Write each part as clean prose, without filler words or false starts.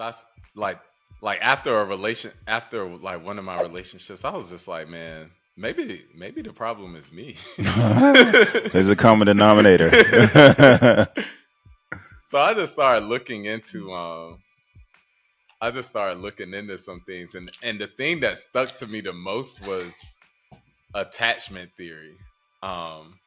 as like after after like one of my relationships, I was just like, man, maybe the problem is me. There's a common denominator. So I just started looking into some things, and the thing that stuck to me the most was attachment theory. Um,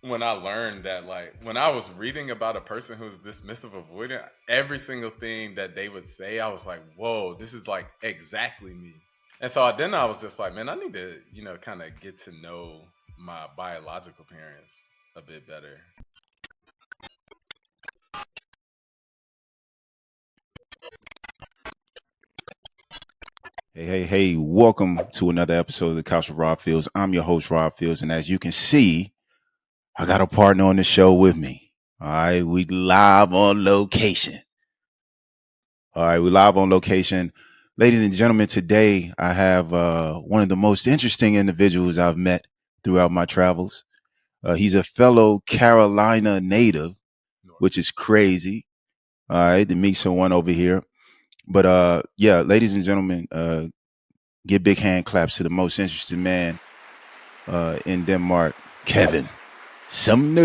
when I learned that, like, when I was reading about a person who's dismissive avoidant, every single thing that they would say, I was like, whoa, this is like exactly me. And so then I was just like, man, I need to, kind of get to know my biological parents a bit better. Hey, welcome to another episode of the Couch with Rob Fields. I'm your host, Rob Fields, and as you can see, I got a partner on the show with me. All right, we live on location. Ladies and gentlemen, today I have one of the most interesting individuals I've met throughout my travels. He's a fellow Carolina native, which is crazy. All right, to meet someone over here. But yeah, ladies and gentlemen, give big hand claps to the most interesting man in Denmark, Kevin Sumner.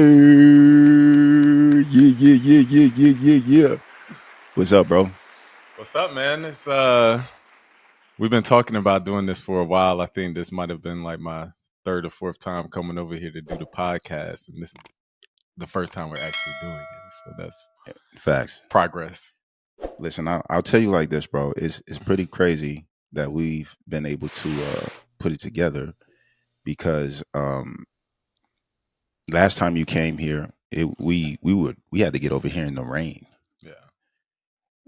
Yeah. What's up, bro? What's up, man? It's we've been talking about doing this for a while. I think this might have been like my third or fourth time coming over here to do the podcast, and this is the first time we're actually doing it. So that's Facts. progress. Listen, I'll tell you like this, bro. It's pretty crazy that we've been able to put it together because last time you came here, we had to get over here in the rain. Yeah.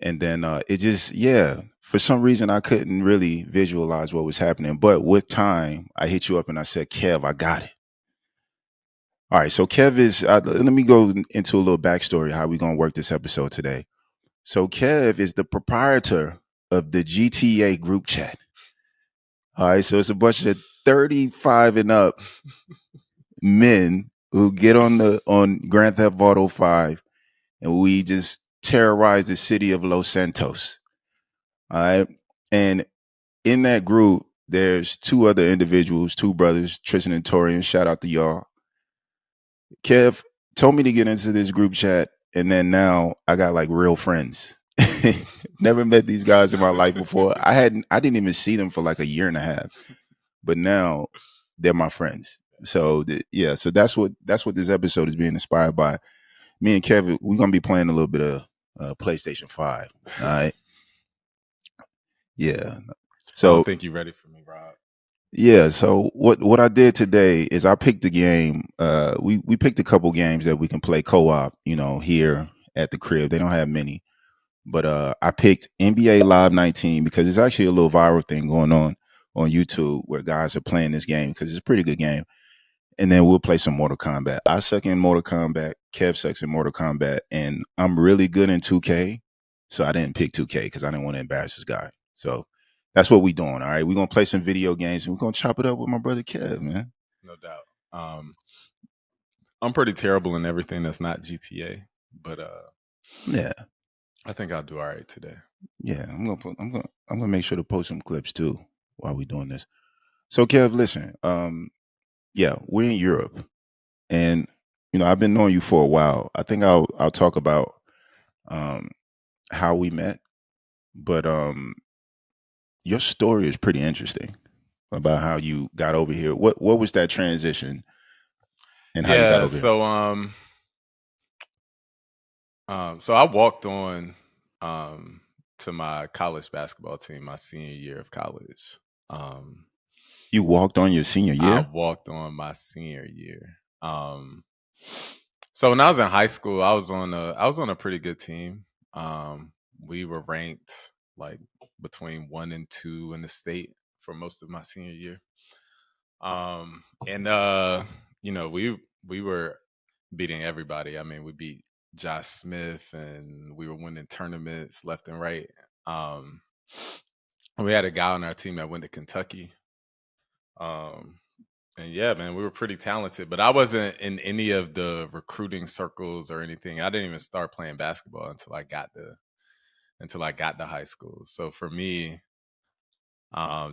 And then it just, yeah, for some reason I couldn't really visualize what was happening. But with time, I hit you up and I said, Kev, I got it. All right. So Kev is, let me go into a little backstory how we going to work this episode today. So Kev is the proprietor of the GTA group chat. All right. So it's a bunch of 35 and up men who get on Grand Theft Auto 5 and we just terrorize the city of Los Santos. All right. And in that group, there's two other individuals, two brothers, Tristan and Torian. Shout out to y'all. Kev told me to get into this group chat, and then now I got like real friends. Never met these guys in my life before. I didn't even see them for like a year and a half, but now they're my friends. So yeah, so that's what this episode is being inspired by. Me and Kevin, we're gonna be playing a little bit of PlayStation 5. All right. Yeah. I So don't think you're ready for me, Rob. yeah, so what I did today is I picked a game. We picked a couple games that we can play co-op, here at the crib. They don't have many. But I picked NBA Live 19 because it's actually a little viral thing going on YouTube where guys are playing this game because it's a pretty good game. And then we'll play some Mortal Kombat. I suck in Mortal Kombat. Kev sucks in Mortal Kombat, and I'm really good in 2K. So I didn't pick 2K because I didn't want to embarrass this guy. So that's what we doing. All right, we're gonna play some video games and we're gonna chop it up with my brother Kev, man. No doubt. I'm pretty terrible in everything that's not GTA, but Yeah, I think I'll do all right today. yeah. I'm gonna make sure to post some clips too while we doing this. So Kev, listen. Yeah, we're in Europe, and I've been knowing you for a while. I think I'll talk about um how we met, but your story is pretty interesting about how you got over here. What was that transition and how you got Yeah. over here? So I walked on to my college basketball team my senior year of college. Um, You walked on your senior I year? walked on my senior year. So when I was in high school, I was on a pretty good team. We were ranked like between 1 and 2 in the state for most of my senior year. And we were beating everybody. I mean, we beat Josh Smith, and we were winning tournaments left and right. Um, we had a guy on our team that went to Kentucky. Um, And yeah, man, we were pretty talented, but I wasn't in any of the recruiting circles or anything. I didn't even start playing basketball until I got to high school. So for me,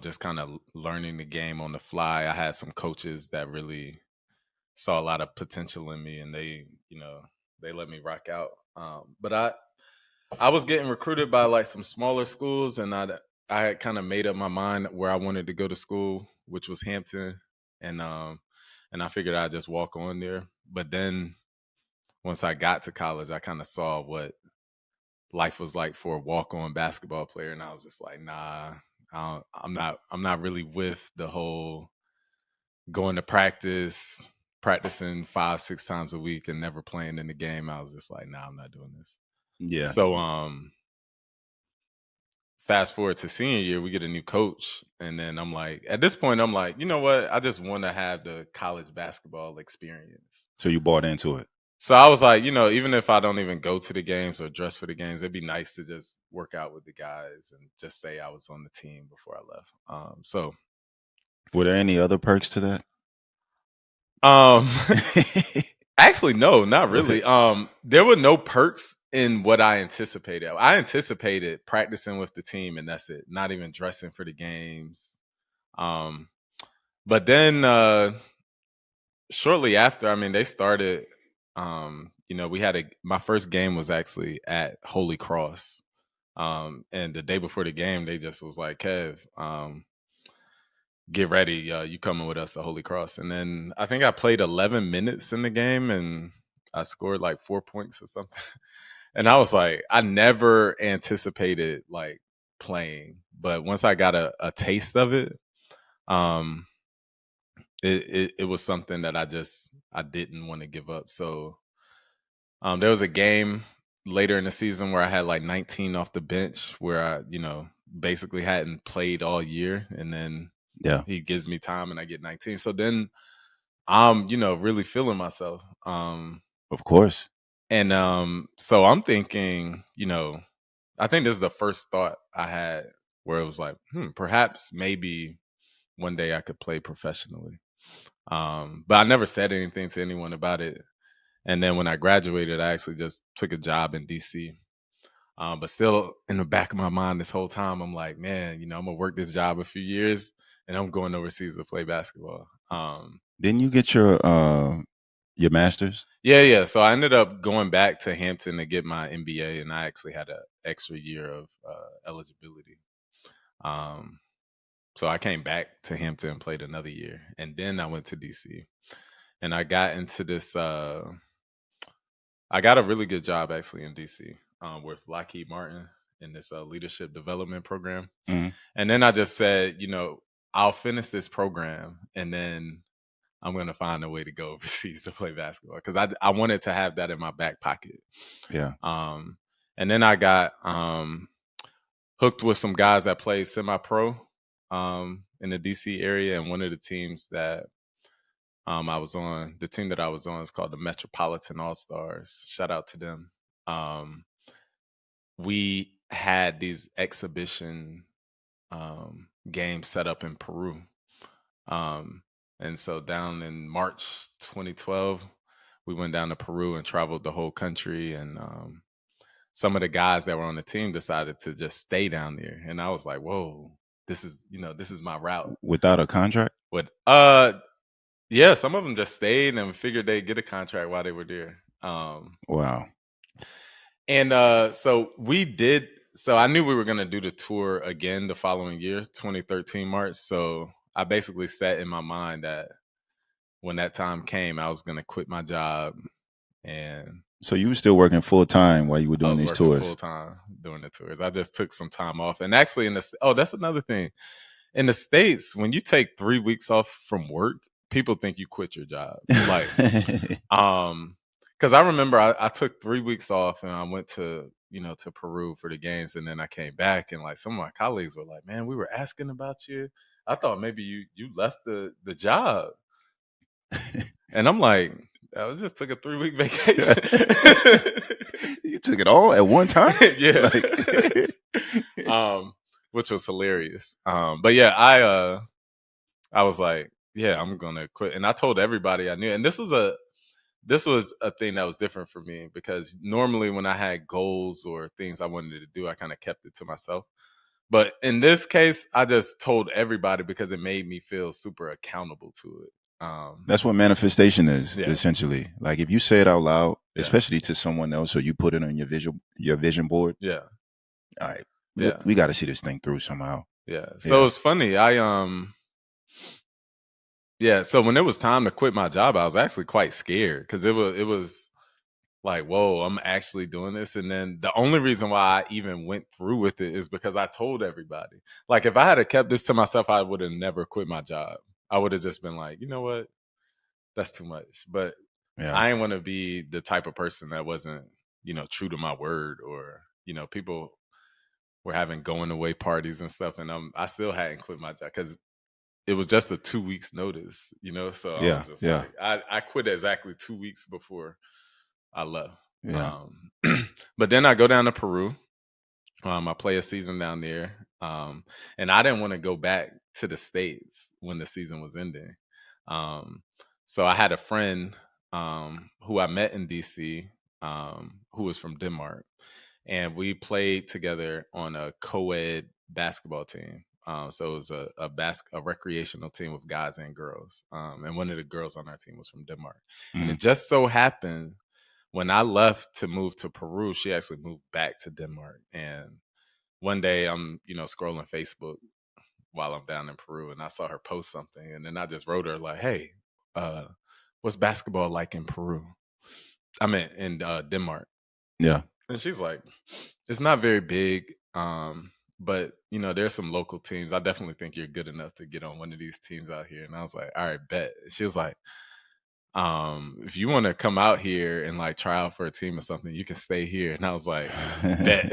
just kind of learning the game on the fly. I had some coaches that really saw a lot of potential in me, and they let me rock out. But I was getting recruited by like some smaller schools, and I had kind of made up my mind where I wanted to go to school, which was Hampton, and I figured I'd just walk on there. But then once I got to college, I kind of saw what life was like for a walk-on basketball player, and I was just like, nah, I'm not really with the whole going to practice, practicing 5, 6 times a week and never playing in the game. I was just like, nah, I'm not doing this. Yeah. So fast forward to senior year, we get a new coach, and then I'm like, at this point, I'm like, you know what? I just want to have the college basketball experience. So you bought into it. So I was like, even if I don't even go to the games or dress for the games, it'd be nice to just work out with the guys and just say I was on the team before I left. So Were there any other perks to that? um actually no, not really. There were no perks in what I anticipated. I anticipated practicing with the team and that's it, not even dressing for the games. But then shortly after, I mean, they started we had my first game was actually at Holy Cross. And the day before the game, they just was like, Kev, get ready. You coming with us to Holy Cross. And then I think I played 11 minutes in the game and I scored like 4 points or something. And I was like, I never anticipated like playing. But once I got a taste of it, um, it was something that I didn't want to give up. So there was a game later in the season where I had like 19 off the bench where I, basically hadn't played all year. And then Yeah. he gives me time and I get 19. So then I'm, really feeling myself. Of course. And so I'm thinking, I think this is the first thought I had where it was like, perhaps maybe one day I could play professionally. But I never said anything to anyone about it. And then when I graduated, I actually just took a job in DC. But still in the back of my mind this whole time, I'm like, man, I'm gonna work this job a few years and I'm going overseas to play basketball. Didn't you get your master's? Yeah. So I ended up going back to Hampton to get my MBA, and I actually had an extra year of eligibility. So I came back to Hampton and played another year, and then I went to DC, and I got into this. I got a really good job actually in DC with Lockheed Martin in this leadership development program. Mm-hmm. And then I just said, I'll finish this program and then I'm going to find a way to go overseas to play basketball because I wanted to have that in my back pocket. Yeah. And then I got hooked with some guys that played semi-pro in the DC area, and one of the teams that I was on, the team that I was on is called the Metropolitan All-Stars. Shout out to them. We had these exhibition games set up in Peru. And so down in March 2012, we went down to Peru and traveled the whole country. And some of the guys that were on the team decided to just stay down there. And I was like, whoa, this is my route. Without a contract? Yeah, some of them just stayed and figured they'd get a contract while they were there. Wow. And so we did. So I knew we were going to do the tour again the following year, 2013 March. So I basically set in my mind that when that time came, I was going to quit my job. And so you were still working full time while you were doing these tours? Full time doing the tours. I just took some time off. And actually, that's another thing. In the States, when you take 3 weeks off from work, people think you quit your job. Like, because I remember I took 3 weeks off and I went to Peru for the games, and then I came back and like some of my colleagues were like, "Man, we were asking about you. I thought maybe you left the job," and I'm like, "I just took a 3-week vacation." You took it all at one time? Yeah. Which was hilarious. But yeah, I was like, yeah, I'm gonna quit. And I told everybody I knew, and this was a thing that was different for me because normally when I had goals or things I wanted to do, I kind of kept it to myself. But in this case, I just told everybody because it made me feel super accountable to it. That's what manifestation is, Yeah, essentially. Like if you say it out loud, yeah, especially to someone else, or you put it on your vision board. yeah, All right, yeah, we got to see this thing through somehow. yeah. So Yeah, it's funny. Yeah. So when it was time to quit my job, I was actually quite scared because it was like, whoa, I'm actually doing this. And then the only reason why I even went through with it is because I told everybody. Like, if I had kept this to myself, I would have never quit my job. I would have just been like, you know what? That's too much. But yeah, I didn't want to be the type of person that wasn't, true to my word or, people were having going away parties and stuff. And I still hadn't quit my job because it was just a 2 weeks notice, So I yeah, was just yeah, like, I quit exactly 2 weeks before I left. yeah. Um, but then I go down to Peru. I play a season down there. And I didn't want to go back to the States when the season was ending. Um, so I had a friend who I met in DC who was from Denmark. And we played together on a co-ed basketball team. So it was a recreational team with guys and girls. And one of the girls on our team was from Denmark. And Mm. it just so happened when I left to move to Peru, she actually moved back to Denmark. And one day I'm, scrolling Facebook while I'm down in Peru and I saw her post something. And then I just wrote her like, hey, what's basketball like in Peru? I mean, in Denmark. Yeah. And she's like, it's not very big. But there's some local teams. I definitely think you're good enough to get on one of these teams out here. And I was like, all right, bet. She was like, if you want to come out here and like try out for a team or something, you can stay here. And I was like, bet.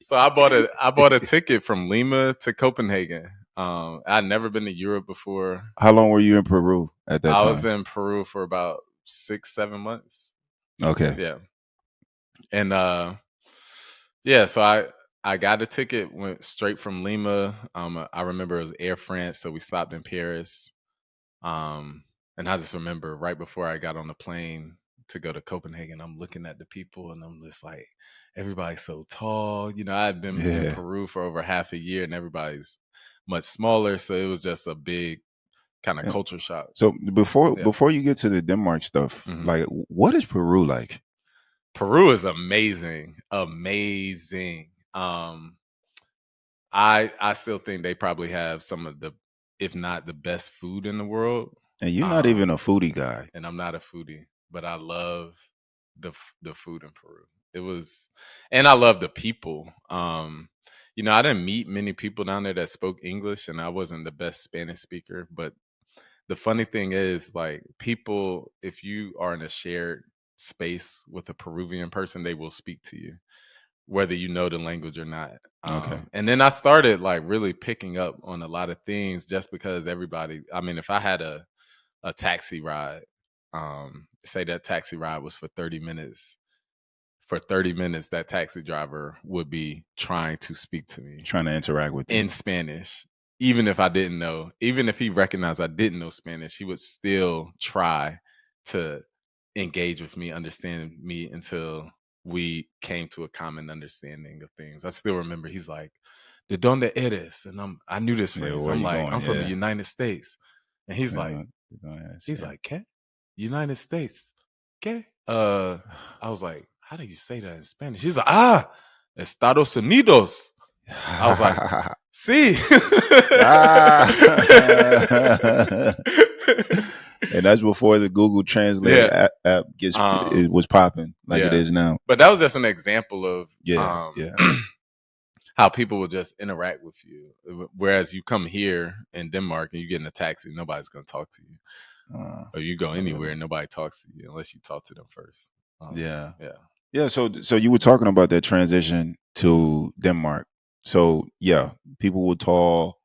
So I bought a ticket from Lima to Copenhagen. I'd never been to Europe before. How long were you in Peru at that I was time? in Peru for about 6-7 months. Okay. Yeah. And yeah, so I got a ticket, went straight from Lima. I remember it was Air France, so we stopped in Paris. And I just remember right before I got on the plane to go to Copenhagen, I'm looking at the people and I'm just like, everybody's so tall. I've been in Yeah. Peru for over half a year and everybody's much smaller. So it was just a big kind of Yeah. culture shock. So before Yeah. before you get to the Denmark stuff, Mhm. like what is Peru like? Peru is amazing. Amazing. I still think they probably have some of the, if not the best food in the world. And you're not even a Um, foodie guy. and I'm not a foodie, but I love the food in Peru. It was, and I love the people. I didn't meet many people down there that spoke English, and I wasn't the best Spanish speaker. But the funny thing is, like, people, if you are in a shared space with a Peruvian person, they will speak to you, whether you know the language or not. Okay. And then I started like really picking up on a lot of things just because everybody. I mean, if I had a taxi ride, say that taxi ride was for 30 minutes. For 30 minutes, that taxi driver would be trying to speak to me Trying to interact with you. in Spanish. Even if I didn't know, even if he recognized I didn't know Spanish, he would still try to engage with me, understand me until we came to a common understanding of things. I still remember he's like, "De donde eres?" And I knew this Yeah, phrase. where are I'm you like, going? "I'm from the Yeah. United States." And he's like, Uh, yeah. "¿Qué? United States. ¿Qué?" I was like, "How do you say that in Spanish?" He's like, Estados Unidos. I was like, "Sí." Ah. And that's before the Google Translate Yeah. app it was popping like it Yeah. is now. But that was just an example of Yeah, yeah. how people will just interact with you. Whereas you come here in Denmark and you get in a taxi, nobody's going to talk to you. Or you go anywhere and nobody talks to you unless you talk to them first. Yeah. Yeah. Yeah, so you were talking about that transition to Denmark. So yeah, people were tall.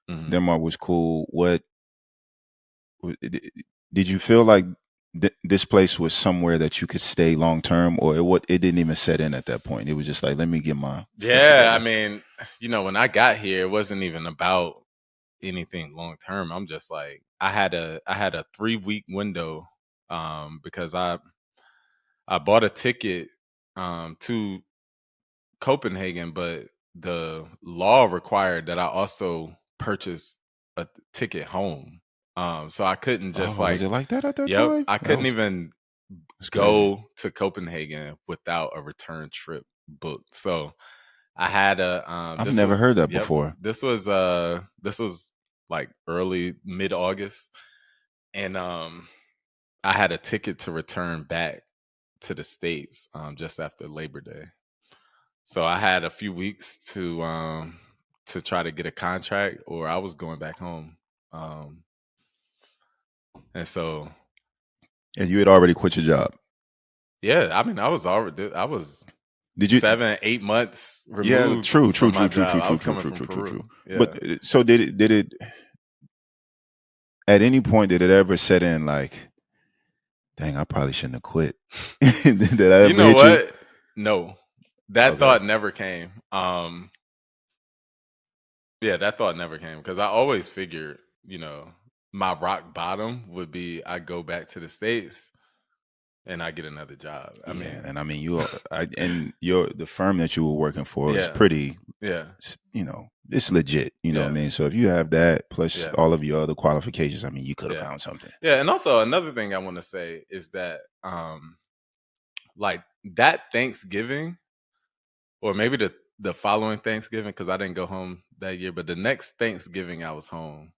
Mhm. Denmark was cool. Did you feel like this place was somewhere that you could stay long term, or it didn't even set in at that point? It was just like, let me get my stuff Yeah. I together. mean, when I got here, it wasn't even about anything long term. I'm just like I had a 3-week window because I bought a ticket to Copenhagen, but the law required that I also purchase a ticket home. So I couldn't just Oh, was like, it like that at that yep, time? I That couldn't was even That's crazy. go to Copenhagen without a return trip booked. So I had a I've never heard that yep, before. this was like early mid August, and I had a ticket to return back to the States just after Labor Day. So I had a few weeks to try to get a contract, or I was going back home. Um, and so And you had already quit your job. yeah, I mean, I was Did you? 7-8 months Yeah, removed true, true, from my true, true, true, job. I true, was true, coming true, from true, true, Peru. true. But Yeah. so did it at any point did it ever set in like, dang, I probably shouldn't have quit? Did that You ever know hit you? what? No. That Okay. thought never came. Yeah, that thought never came because I always figured, my rock bottom would be I go back to the States and I get another job. I Yeah, mean, and I mean and the firm that you were working for is yeah, pretty, yeah, it's legit. You know what I yeah, mean? So if you have that plus yeah, all of your other qualifications, I mean, you could have yeah, found something. yeah. And also another thing I want to say is that, like that Thanksgiving, or maybe the following Thanksgiving, because I didn't go home that year, but the next Thanksgiving I was home,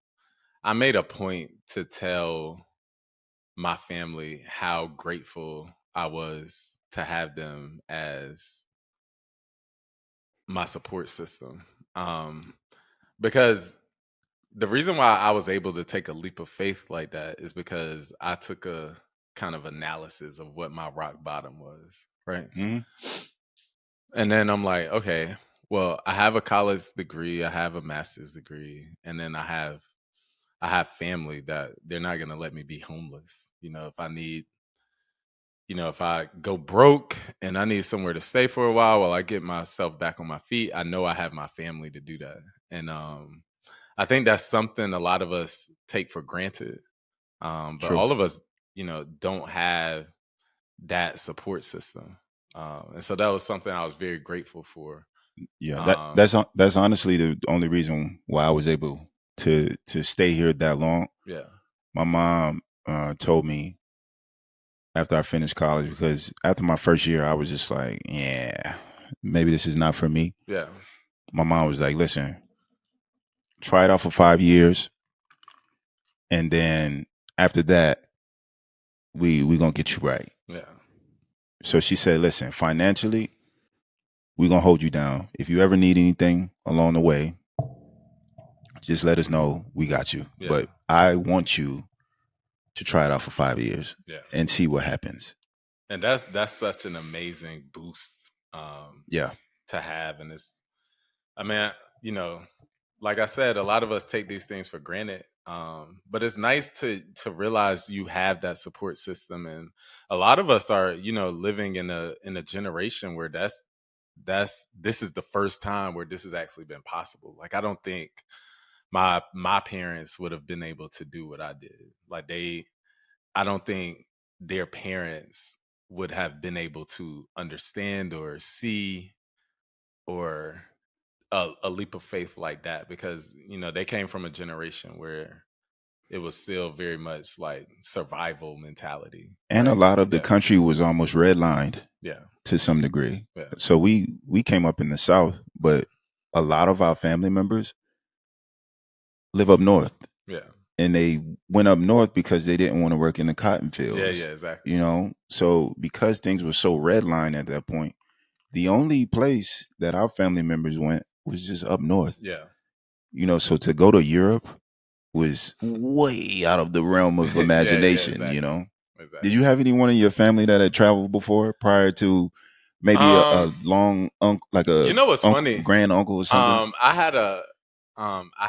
I made a point to tell my family how grateful I was to have them as my support system. Because the reason why I was able to take a leap of faith like that is because I took a kind of analysis of what my rock bottom was, right? Hmm. And then I'm like, okay, well, I have a college degree, I have a master's degree, and then I have family that they're not going to let me be homeless. If I go broke and I need somewhere to stay for a while I get myself back on my feet, I know I have my family to do that. And I think that's something a lot of us take for granted. But True. all of us, don't have that support system. And so that was something I was very grateful for. Yeah, Um, that's honestly the only reason why I was able to stay here that long. yeah, My mom told me after I finished college, because after my first year, I was just like, yeah, maybe this is not for me. yeah, My mom was like, listen, try it out for 5 years, and then after that, we gonna get you right. yeah, So she said, listen, financially, we gonna hold you down. If you ever need anything along the way, just let us know. We got you. yeah, But I want you to try it out for 5 years yeah. and see what happens. And that's such an amazing boost Yeah. to have. And I mean, you know, like I said, a lot of us take these things for granted. But it's nice to realize you have that support system, and a lot of us are, living in a generation where this is the first time where this has actually been possible. Like I don't think my parents would have been able to do what I did. I don't think their parents would have been able to understand or see or a leap of faith like that, because they came from a generation where it was still very much like survival mentality, And a right? lot of the Yeah, country was almost redlined yeah, to some degree. yeah, So we came up in the South, but a lot of our family members live up north, yeah, and they went up north because they didn't want to work in the cotton yeah, fields. yeah, exactly. So because things were so redlined at that point, the only place that our family members went was just up north. Yeah, So to go to Europe was way out of the realm of yeah, yeah, imagination. exactly, Did you exactly. have anyone in your family that had traveled before prior to maybe a Um, long uncle, like you a know what's uncle, funny? grand uncle or something? I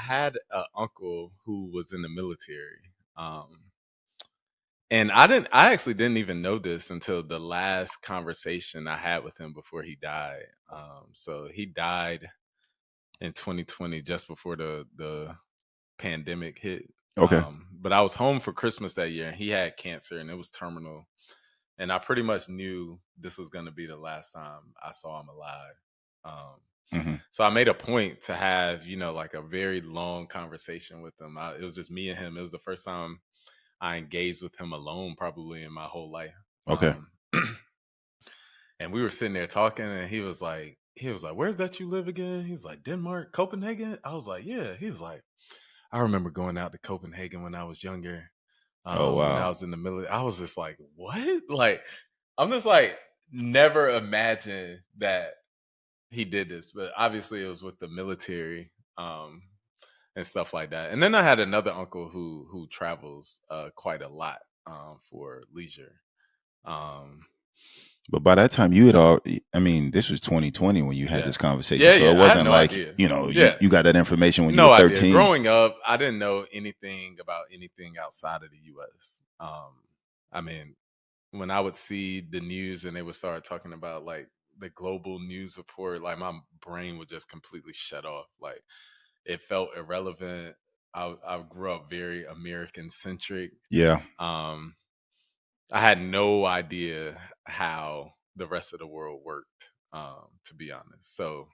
had a uncle who was in the military. And I actually didn't even know this until the last conversation I had with him before he died. So he died in 2020, just before the pandemic hit. Okay. But I was home for Christmas that year, and he had cancer, and it was terminal. And I pretty much knew this was going to be the last time I saw him alive. So I made a point to have, like a very long conversation with him. It was just me and him. It was the first time I engaged with him alone, probably in my whole life. Okay. And we were sitting there talking, and he was like, "Where's that you live again?" He's like, "Denmark, Copenhagen." I was like, "Yeah." He was like, "I remember going out to Copenhagen when I was younger. Oh When I wow. was in the military." I was just like, "What?" Like, I'm just like, never imagined that he did this, but obviously it was with the military, and stuff like that. And then I had another uncle who travels quite a lot, for leisure. Um, But by that time, you had all. I mean, this was 2020 when you had yeah, this conversation, yeah, so it yeah. I had wasn't no like idea. you Yeah, you got that information when you were no idea. 13. Growing up, I didn't know anything about anything outside of the U.S. I mean, when I would see the news and they would start talking about like the global news report, like my brain would just completely shut off. Like it felt irrelevant. I grew up very American centric. Yeah. Um, I had no idea how the rest of the world worked, to be honest. So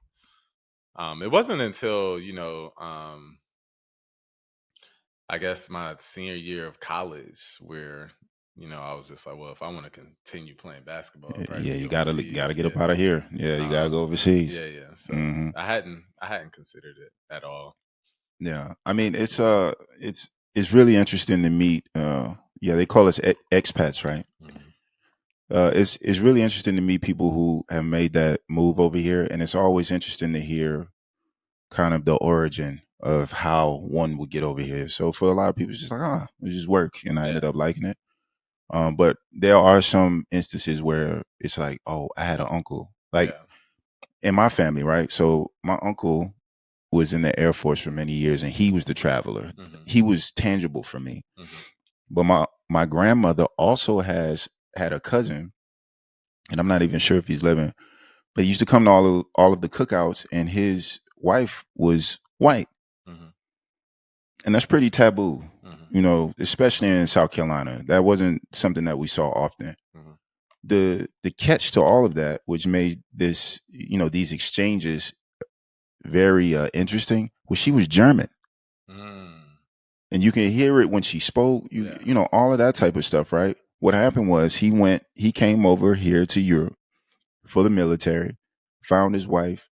it wasn't until I guess my senior year of college where I was just like, well, if I want to continue playing basketball, I'll probably Yeah, be you gotta overseas. get Yeah, up out of here. Yeah, you gotta go overseas. yeah, yeah. So Hmm. I hadn't considered it at all. Yeah, I mean it's really interesting to meet. Yeah, they call us expats, right? Hmm. It's really interesting to meet people who have made that move over here, and it's always interesting to hear kind of the origin of how one would get over here. So for a lot of people, it's just like, it just work, and I Yeah, ended up liking it. But there are some instances where it's like, oh, I had an uncle, like yeah. in my family, right? So my uncle was in the Air Force for many years, and he was the traveler. Hmm. He was tangible for me. Hmm. But my grandmother also has had a cousin, and I'm not even sure if he's living, but he used to come to all of the cookouts, and his wife was white, Hmm. and that's pretty taboo, Hmm. especially in South Carolina. That wasn't something that we saw often. Hmm. The catch to all of that, which made this these exchanges very interesting, was she was German, Mm. and you can hear it when she spoke. Yeah. All of that type of stuff, right? What happened was he came over here to Europe for the military, found his wife,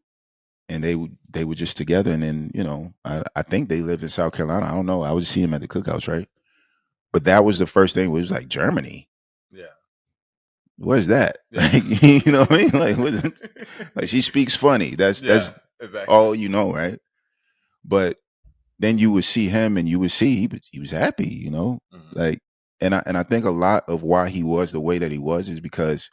and they were just together. And then I think they live in South Carolina. I don't know. I would see him at the cookouts, right? But that was the first thing. It was like, Germany. Yeah. Where's that? Yeah. Like, you know what I mean? Like, what is it? Like, she speaks funny. That's Yeah. Exactly. all right? But then you would see him, and you would see he was happy, Hmm. like, and I think a lot of why he was the way that he was is because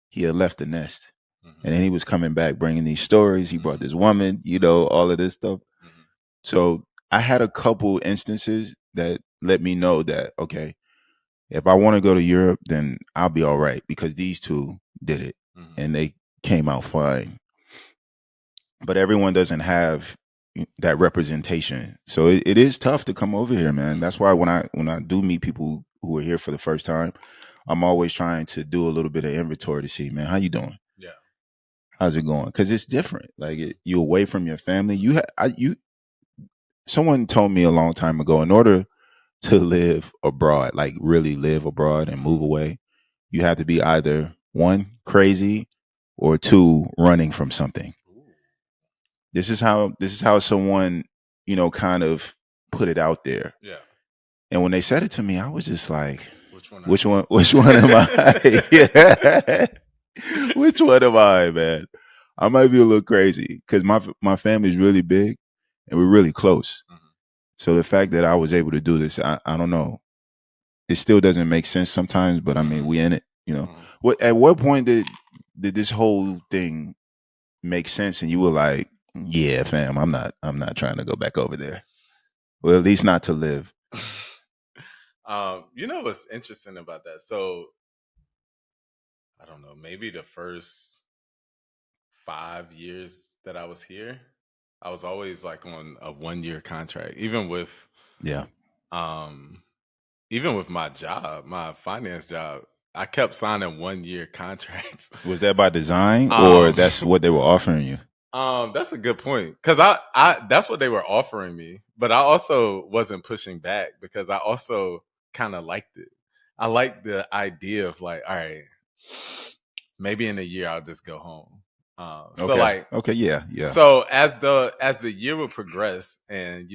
he had left the nest, Hmm. and then he was coming back bringing these stories. He brought Hmm. this woman, Hmm. all of this stuff. Hmm. So I had a couple instances that let me know that, okay, if I want to go to Europe, then I'll be all right, because these two did it Hmm. and they came out fine. But everyone doesn't have that representation, so it is tough to come over here, man. That's Hmm. why when I do meet people who are here for the first time, I'm always trying to do a little bit of inventory to see, man, how you doing, Yeah. how's it going, because it's different. Like, Hmm. you away from your family. You someone told me a long time ago, in order to live abroad, like really live abroad and Hmm. move away, you have to be either one, crazy, or two, running from something. Ooh. This is how someone, kind of put it out there. Yeah. And when they said it to me, I was just like, Which one are which you? one which one am I? Yeah. Which one am I, man? I might be a little crazy because my family's really big and we're really close. Hmm. So the fact that I was able to do this, I don't know. It still doesn't make sense sometimes, but I mean, Hmm. we in it, Hmm. At what point did this whole thing make sense, and you were like, yeah, fam, I'm not trying to go back over there. Well, at least not to live. You know what's interesting about that? So I don't know, maybe the first 5 years that I was here. I was always like on a 1 year contract, even with Yeah. um even with my job, my finance job. I kept signing 1 year contracts. Was that by design or um that's what they were offering you? That's a good point because I that's what they were offering me, but I also wasn't pushing back because I also kind of liked it. I liked the idea of like, all right, maybe in a year I'll just go home. So Okay. like, Okay. Yeah. Yeah. so as the year would progress, and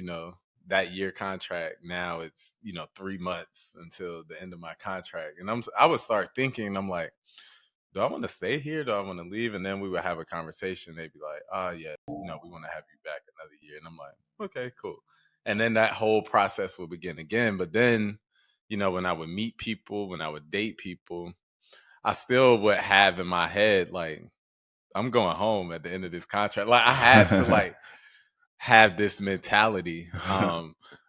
that year contract now it's 3 months until the end of my contract, and I would start thinking, I'm like, do I want to stay here? Do I want to leave? And then we would have a conversation. They'd be like, oh, yes, we want to have you back another year. And I'm like, okay, cool. And then that whole process will begin again. But then, when I would meet people, when I would date people, I still would have in my head, like, I'm going home at the end of this contract. Like, I had to, like, have this mentality.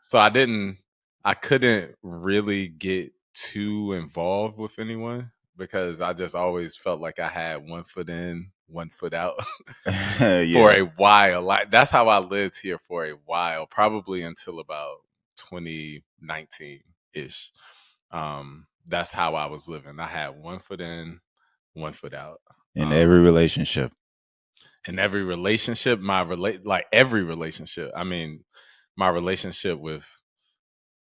So I couldn't really get too involved with anyone because I just always felt like I had one foot in, one foot out for Yeah. a while. Like that's how I lived here for a while, probably until about 2019 ish. That's how I was living. I had one foot in, one foot out. In every relationship. In every relationship, like every relationship. I mean, my relationship with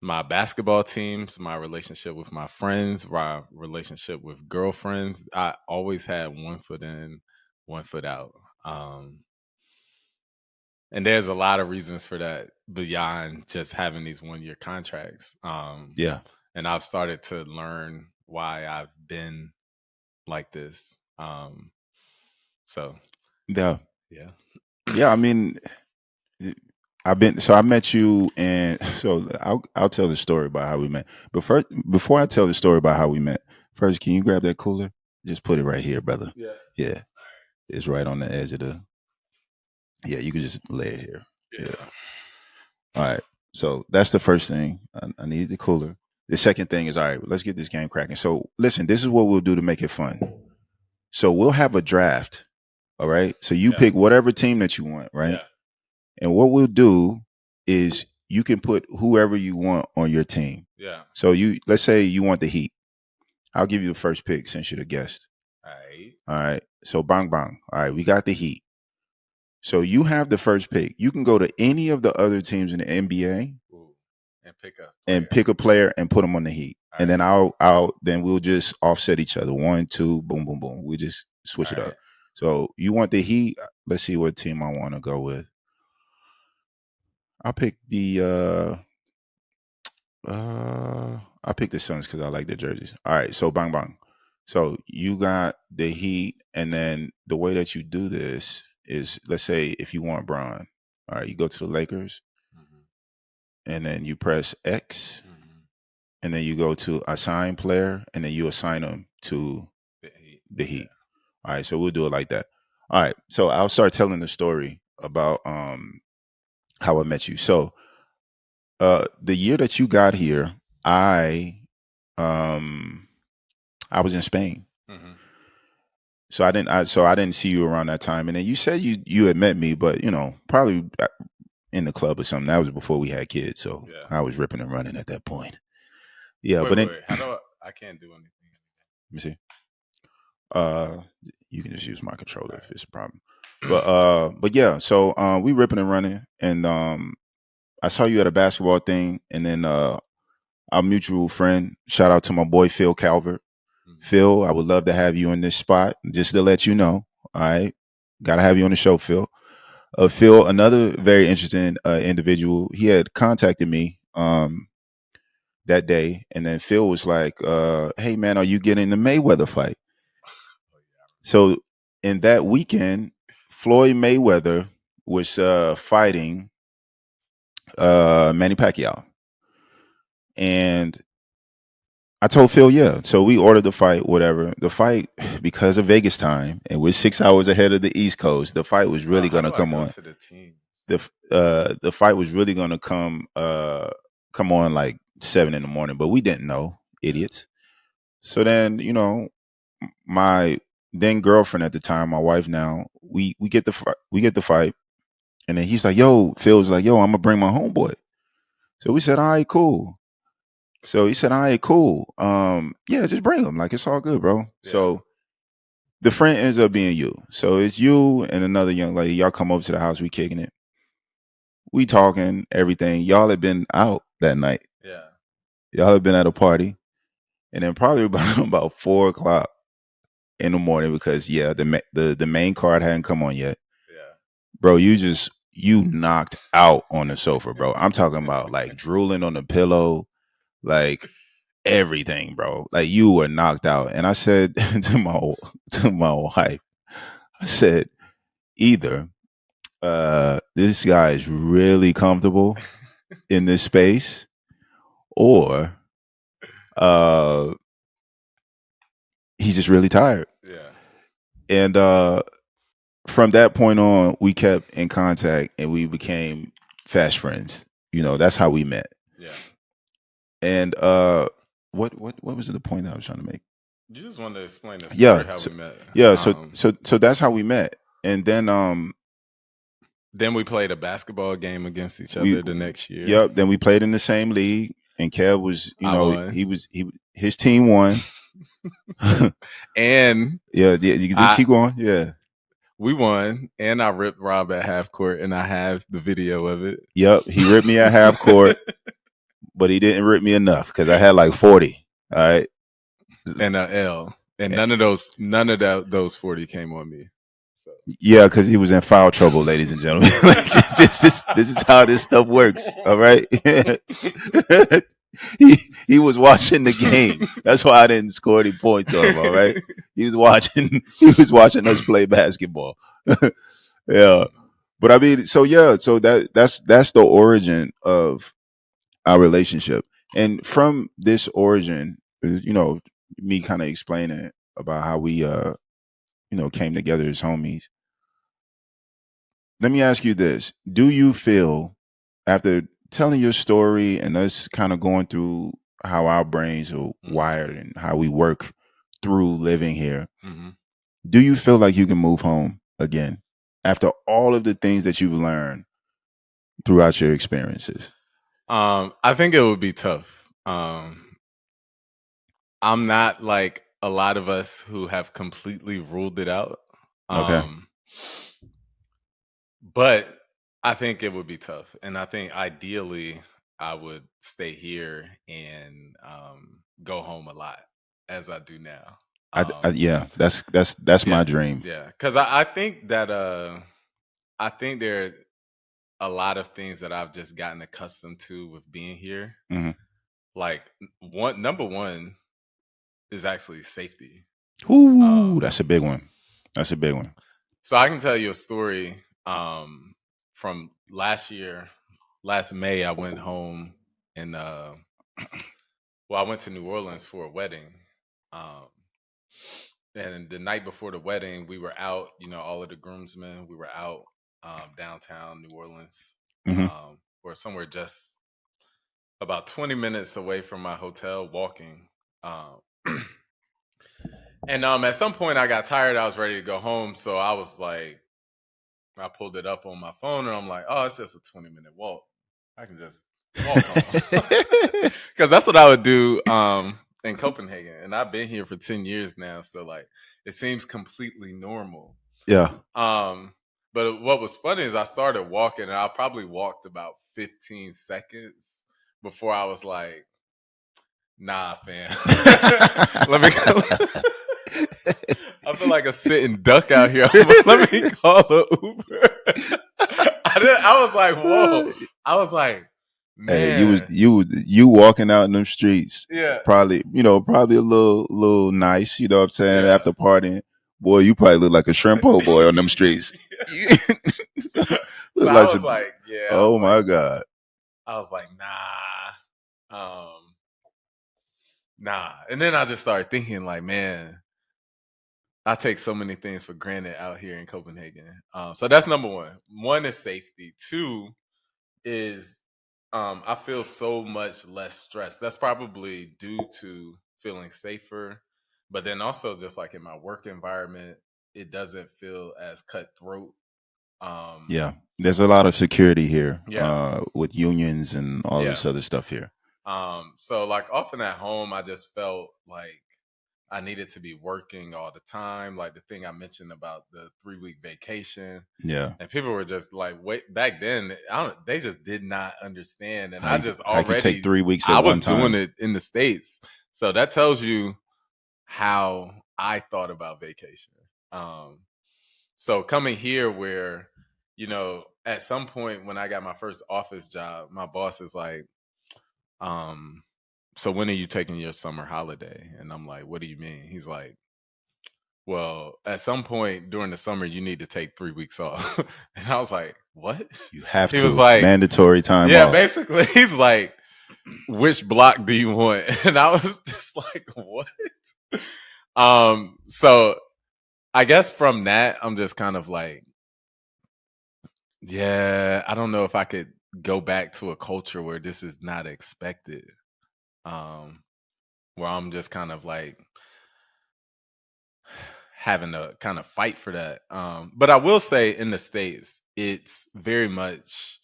my basketball teams, my relationship with my friends, my relationship with girlfriends. I always had one foot in, one foot out. Um, and there's a lot of reasons for that beyond just having these 1 year contracts. Yeah. And I've started to learn why I've been like this. So Yeah. yeah. Yeah. I mean, I met you, and so I'll tell the story about how we met. But first, before I tell the story about how we met, first, can you grab that cooler? Just put it right here, brother. Yeah. Yeah, it's right on the edge of the. Yeah, you can just lay it here. Yeah. Yeah. All right. So that's the first thing. I need the cooler. The second thing is, all right, let's get this game cracking. So listen, this is what we'll do to make it fun. So we'll have a draft. All right. So you Yeah. pick whatever team that you want, right? Yeah. And what we'll do is you can put whoever you want on your team. Yeah. So let's say you want the Heat. I'll give you the first pick since you're the guest. All right. All right. So bang bang. All right, we got the Heat. So you have the first pick. You can go to any of the other teams in the NBA. Ooh. And pick a And player. pick a player and put them on the Heat. All And right. then then we'll just offset each other. 1, 2, boom, boom, boom. We just switch All it right. up. So you want the Heat? Let's see what team I want to go with. I'll pick I picked the Suns because I like their jerseys. All right, so bang bang. So you got the Heat, and then the way that you do this is, let's say if you want Bron, all right, you go to the Lakers, and then you press X, and then you go to assign player, and then you assign them to the Heat. Yeah. All right, so we'll do it like that. All right, so I'll start telling the story about how I met you. So the year that you got here, um I was in Spain. So I didn't see you around that time. And then you said you had met me, but probably in the club or something. That was before we had kids, so Yeah. I was ripping and running at that point. Yeah, Wait, but then wait. How do I can't do anything? let me see. Uh, you can just use my controller if it's a problem. But yeah, so we ripping and running, and I saw you at a basketball thing, and then our mutual friend, shout out to my boy Phil Calvert. Phil, I would love to have you in this spot. Just to let you know, all right, gotta have you on the show, Phil. Phil, another very interesting individual. He had contacted me that day, and then Phil was like, "Hey man, are you getting the Mayweather fight?" So in that weekend, Floyd Mayweather was fighting Manny Pacquiao, and I told Phil, yeah. So we ordered the fight, whatever. The fight, because of Vegas time, and we're 6 hours ahead of the East Coast. The fight was really How going to do I come go on. to the teams? The fight was really going to come on like 7 in the morning, but we didn't know, idiots. So then, my then girlfriend at the time, my wife now, we get the fight, And then he's like, yo, Phil was like, yo, I'm gonna bring my homeboy. So we said, all right, cool. So he said, all right, cool. Yeah, just bring him. Like, it's all good, bro. Yeah. So the friend ends up being you. So it's you and another young lady. Y'all come over to the house, we kicking it. We talking, everything. Y'all had been out that night. Yeah. Y'all had been at a party. And then probably about 4 o'clock in the morning, because the main card hadn't come on yet. Yeah. Bro, you knocked out on the sofa, bro. I'm talking about like drooling on the pillow, like everything, bro. Like you were knocked out. And I said to my wife, I said, either this guy is really comfortable in this space, or uh he's just really tired. Yeah. And from that point on, we kept in contact and we became fast friends. That's how we met. Yeah. And what was the point that I was trying to make? You just wanted to explain the story Yeah. how So, we met. yeah. So that's how we met. And then we played a basketball game against each we other the next year. yep. Then we played in the same league, and Kev was, I won. his team won. And yeah, you can keep going. Yeah. We won, and I ripped Rob at half court, and I have the video of it. Yep, he ripped me at half court, but he didn't rip me enough because I had like 40. All right, and an L, and none of those 40 came on me. So. Yeah, because he was in foul trouble, ladies and gentlemen. Like, this is how this stuff works. All right, he was watching the game. That's why I didn't score any points on him. All right, he was watching us play basketball. Yeah, but I mean, so that's the origin of our relationship, and from this origin, me kind of explaining about how we came together as homies. Let me ask you this: do you feel, after telling your story and us kind of going through how our brains are wired and how we work through living here, do you feel like you can move home again after all of the things that you've learned throughout your experiences? I think it would be tough. I'm not like a lot of us who have completely ruled it out. Okay. But I think it would be tough. And I think ideally I would stay here and go home a lot, as I do now. Yeah, that's my dream. Yeah, because I think that I think there are a lot of things that I've just gotten accustomed to with being here. Mm-hmm. Like number one is actually safety. Ooh, that's a big one. That's a big one. So I can tell you a story from last May. I went home and I went to New Orleans for a wedding. And the night before the wedding, we were out, all of the groomsmen, we were out downtown New Orleans, or somewhere just about 20 minutes away from my hotel, walking. And at some point I got tired. I was ready to go home. So I was like, I pulled it up on my phone and I'm like, oh, it's just a 20-minute walk. I can just walk home. Because that's what I would do in Copenhagen. And I've been here for 10 years now. So like, it seems completely normal. Yeah. But what was funny is I started walking and I probably walked about 15 seconds before I was like, nah, fam. Let me go. I feel like a sitting duck out here. Let me call an Uber. I was like, whoa. I was like, man. Hey, you walking out in them streets. Yeah. Probably a little nice, you know what I'm saying, Yeah. after partying. Boy, you probably look like a shrimp po' boy on them streets. So I was like, yeah. Oh my God. I was like, nah. And then I just started thinking like, man, I take so many things for granted out here in Copenhagen. So that's number one. One is safety. Two is I feel so much less stressed. That's probably due to feeling safer, but then also just like in my work environment, it doesn't feel as cutthroat. Yeah. There's a lot of security here, Yeah, with unions and all yeah. this other stuff here. So like often at home, I just felt like I needed to be working all the time. Like the thing I mentioned about the 3 week vacation, Yeah. and people were just like, wait, back then, they just did not understand. And How I you, just how you take already, 3 weeks I at one was doing time. it in the States. So that tells you how I thought about vacation. Um, so coming here where, at some point when I got my first office job, my boss is like, um, so when are you taking your summer holiday? And I'm like, what do you mean? He's like, well, at some point during the summer, you need to take 3 weeks off. And I was like, what? You have He was to. like, Mandatory time yeah, off. basically, he's like, which block do you want? And I was just like, what? So I guess from that, I'm just kind of like, yeah, I don't know if I could go back to a culture where this is not expected. Um, where I'm just kind of like having to kind of fight for that. But I will say in the States, it's very much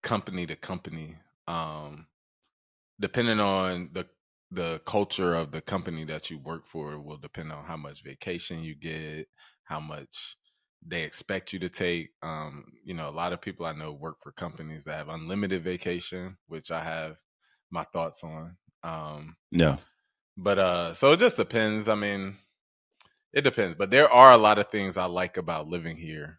company to company. Um, Depending on the culture of the company that you work for will depend on how much vacation you get, how much they expect you to take. A lot of people I know work for companies that have unlimited vacation, which I have my thoughts on. Yeah. But so it just depends. I mean, it depends, but there are a lot of things I like about living here.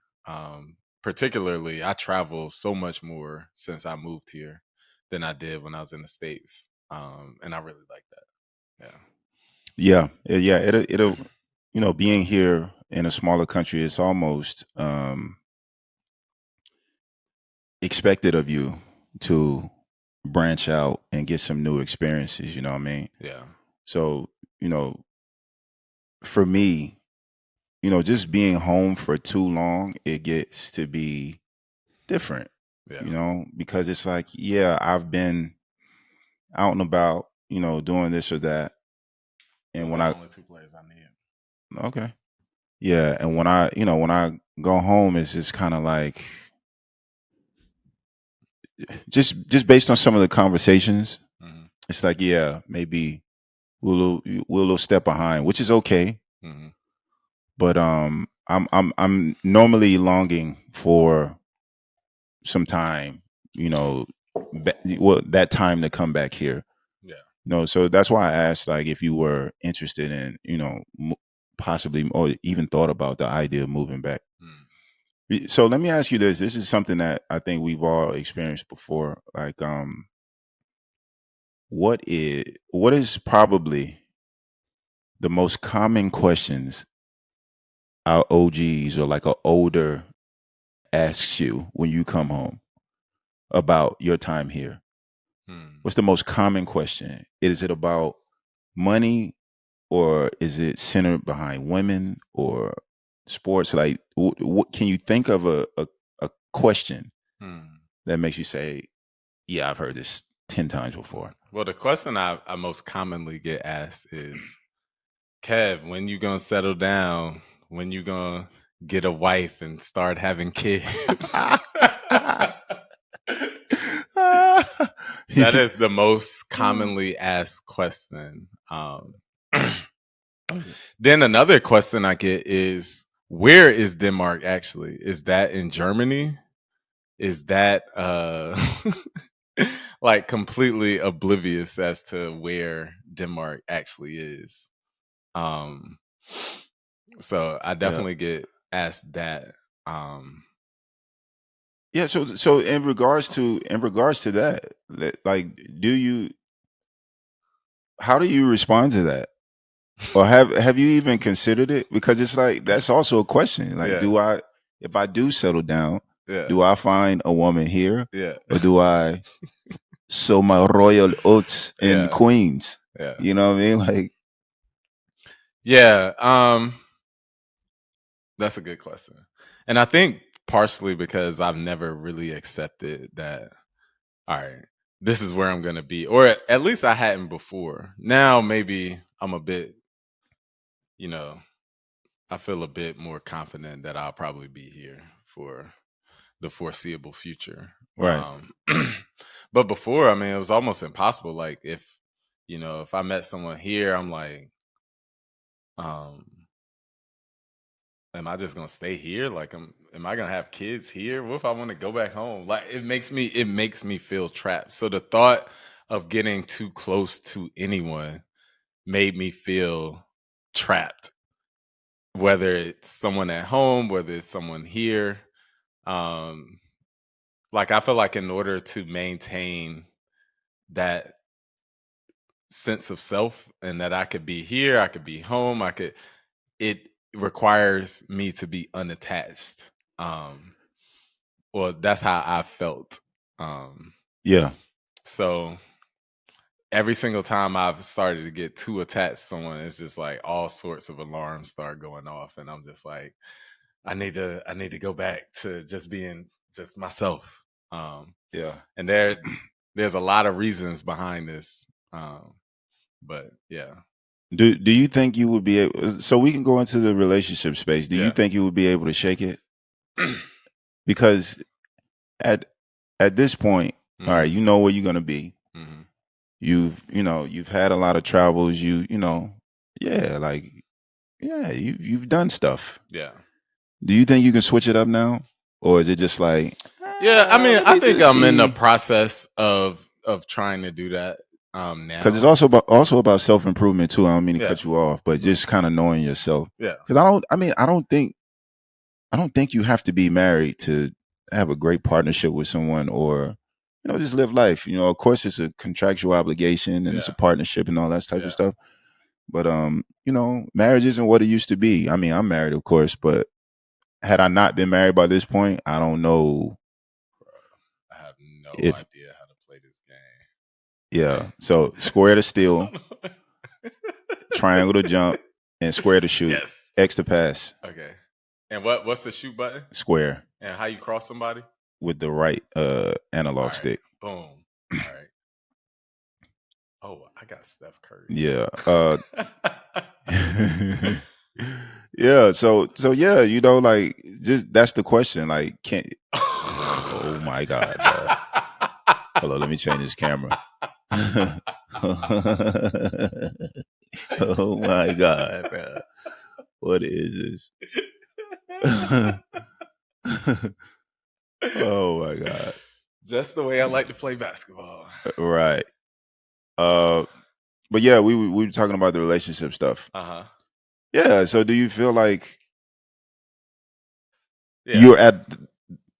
Particularly, I travel so much more since I moved here than I did when I was in the States, and I really like that. Yeah. Yeah. It'll, being here in a smaller country, it's almost expected of you to branch out and get some new experiences. You know what I mean? Yeah, So, you know, for me, just being home for too long, it gets to be different, yeah. because it's like, yeah, I've been out and about, doing this or that. And Those when are the I, only two players I need. okay. Yeah. And when I go home, it's just kind of like, just based on some of the conversations, Mm-hmm. it's like, yeah, maybe we're a little step behind, which is okay. Mm-hmm. But I'm normally longing for some time, that time to come back here. Yeah. So that's why I asked, like, if you were interested in, possibly, or even thought about the idea of moving back. Mm. So let me ask you this. This is something that I think we've all experienced before. Like, what is probably the most common questions our OGs or like a older asks you when you come home about your time here? Mm. What's the most common question? Is it about money, or is it centered behind women or sports? Like, what can you think of a question Mm. that makes you say, "Yeah, I've heard this 10 times before"? Well, the question I most commonly get asked is, Kev, when you gonna settle down? When you gonna get a wife and start having kids? That is the most commonly asked question. Then another question I get is, where is Denmark actually? Is that in Germany? Is that like completely oblivious as to where Denmark actually is? Um, so I Yeah. definitely get asked that. Um, Yeah, so in regards to that, like, how do you respond to that? Or have you even considered it? Because it's like, that's also a question. Like, yeah, if I do settle down, yeah, do I find a woman here, yeah, or do I sow my royal oats in yeah, Queens? yeah, You know what I mean? Like, yeah. That's a good question, and I think partially because I've never really accepted that. All right, this is where I'm gonna be, or at least I hadn't before. Now maybe I'm a bit, you know, I feel a bit more confident that I'll probably be here for. the foreseeable future. Right. But before, I mean, it was almost impossible. Like if if I met someone here, I'm like, um, am I just gonna stay here? Like, am I gonna have kids here? What if I want to go back home? Like, it makes me feel trapped. So the thought of getting too close to anyone made me feel trapped. Whether it's someone at home, whether it's someone here, um, like I feel like in order to maintain that sense of self and that I could be here, I could be home, it requires me to be unattached. Um well, that's how I felt. Um Yeah. so every single time I've started to get too attached to someone, it's just like all sorts of alarms start going off and I'm just like I need to go back to just being just myself. Yeah. And there's a lot of reasons behind this. But yeah. Do you think you would be able? So we can go into the relationship space. Do you Yeah. think you would be able to shake it? Because at at this point, all right, Mhm. you know where you're gonna be. Mhm. You've had a lot of travels. Yeah, like you've done stuff. Yeah. Do you think you can switch it up now, or is it just like, Yeah, I mean, let I me think just I'm in the see? process of trying to do that Because it's now. also about self improvement too. I don't mean to Yeah. cut you off, but No. just kind of knowing yourself. Yeah. Because I don't think you have to be married to have a great partnership with someone, or just live life. Of course, it's a contractual obligation and it's a Yeah. partnership and all that type of Yeah. stuff. But marriage isn't what it used to be. I mean, I'm married, of course, but had I not been married by this point, I don't know I have no if idea how to play this yeah. So square to steal, game. triangle to jump, and square to shoot. Yes. X to pass, Okay. And what's the shoot button? square And how you cross somebody? with the right All analog right. stick. Boom. All right. Oh, I got Steph Curry. Yeah. Yeah. So yeah, like just that's the question. Like, can't. Oh my God, bro. Hold on, let me change this camera. Oh my God, bro. What is this? Oh my God. Just the way I like to play basketball. Right. Uh, but yeah, we were talking about the relationship stuff. Uh-huh. Yeah. So do you feel like Yeah. you're at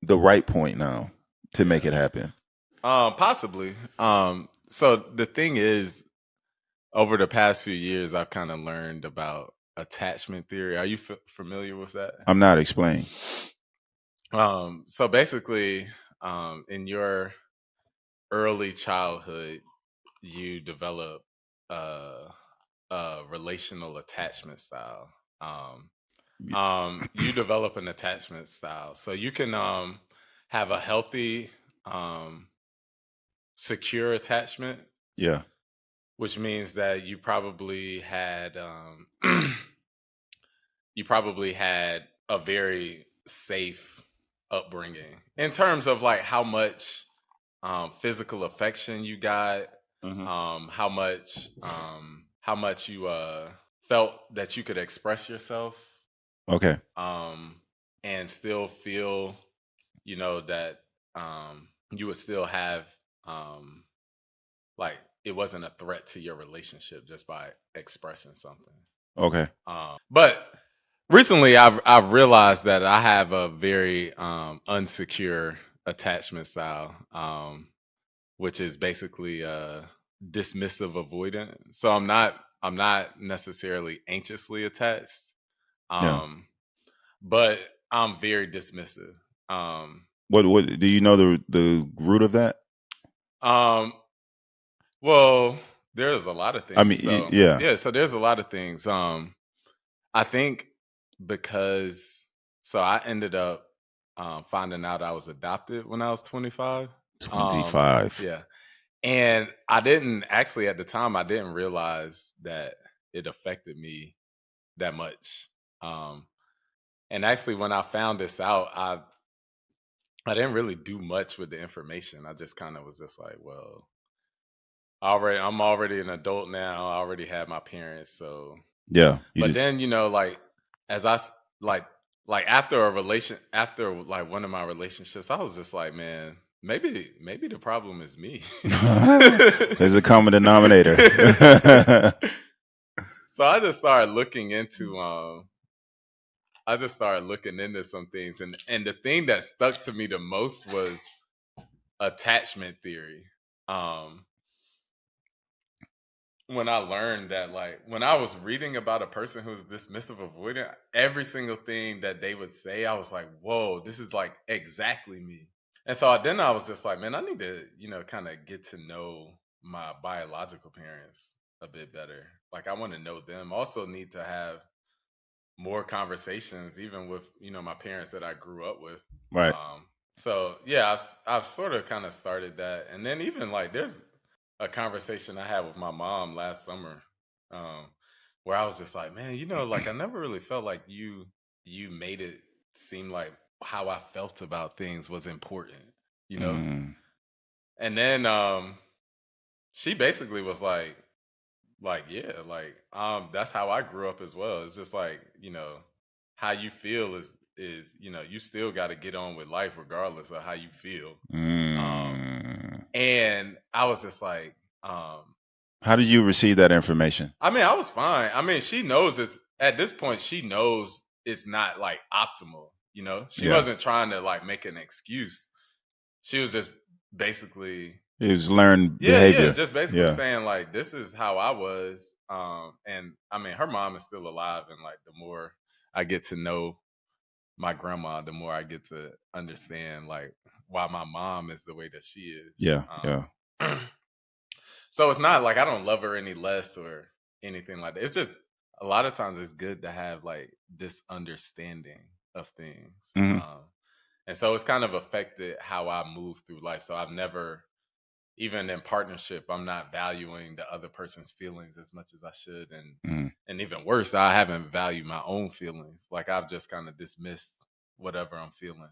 the right point now to make Yeah. it happen? Possibly. So the thing is, over the past few years, I've kind of learned about attachment theory. Are you familiar with that? I'm not explaining. So basically, in your early childhood, you develop uh, a relational attachment style. You develop an attachment style, so you can have a healthy, um, secure attachment, Yeah. which means that you probably had a very safe upbringing in terms of like how much physical affection you got, Hmm. how much you felt that you could express yourself, Okay. um, and still feel, that you would still have um, like it wasn't a threat to your relationship just by expressing something. Okay. But recently, I've realized that I have a very unsecure attachment style, which is basically dismissive avoidant. So I'm not necessarily anxiously attached, Yeah. um, but I'm very dismissive. Um, What do you know the root of that? um, well, there's a lot of I things. mean, So yeah. yeah, so there's a lot of things. I think because I ended up finding out I was adopted when I was 25. 25. Yeah. And I didn't actually at the time, I didn't realize that it affected me that much. Um, and actually, when I found this out, I didn't really do much with the information. I just kind of was just like, well, I'm already an adult now. I already have my parents, so. Yeah. You But just then, like, as like after like one of my relationships, I was just like, man, maybe the problem is me. there's a common denominator. So I just started looking into some things, and the thing that stuck to me the most was attachment theory. Um, when I learned that, like, when I was reading about a person who's dismissive avoidant, every single thing that they would say, I was like, whoa, this is like exactly me. And so then I was just like, man, I need to, kind of get to know my biological parents a bit better. Like, I want to know them. Also need to have more conversations, even with, my parents that I grew up with. Right. So yeah, I've sort of kind of started that. And then even like there's a conversation I had with my mom last summer, um, where I was just like, man, like I never really felt like you made it seem like how I felt about things was important, you know? Mm. And then she basically was like, yeah, like that's how I grew up as well. It's just like, how you feel is, you still gotta get on with life regardless of how you feel. And I was just like, how did you receive that information? I mean, I was fine. I mean, she knows it's at this point, she knows it's not like optimal, She Yeah. wasn't trying to like make an excuse. She was just basically It was learned yeah, behavior. just basically Yeah. saying like this is how I was. And I mean her mom is still alive, and like the more I get to know my grandma, the more I get to understand like why my mom is the way that she is. Yeah. Yeah. So it's not like I don't love her any less or anything like that. It's just a lot of times it's good to have like this understanding of things. Mhm. And so it's kind of affected how I move through life. So I've never, even in partnership, I'm not valuing the other person's feelings as much as I should. And even worse, I haven't valued my own feelings. Like I've just kind of dismissed whatever I'm feeling.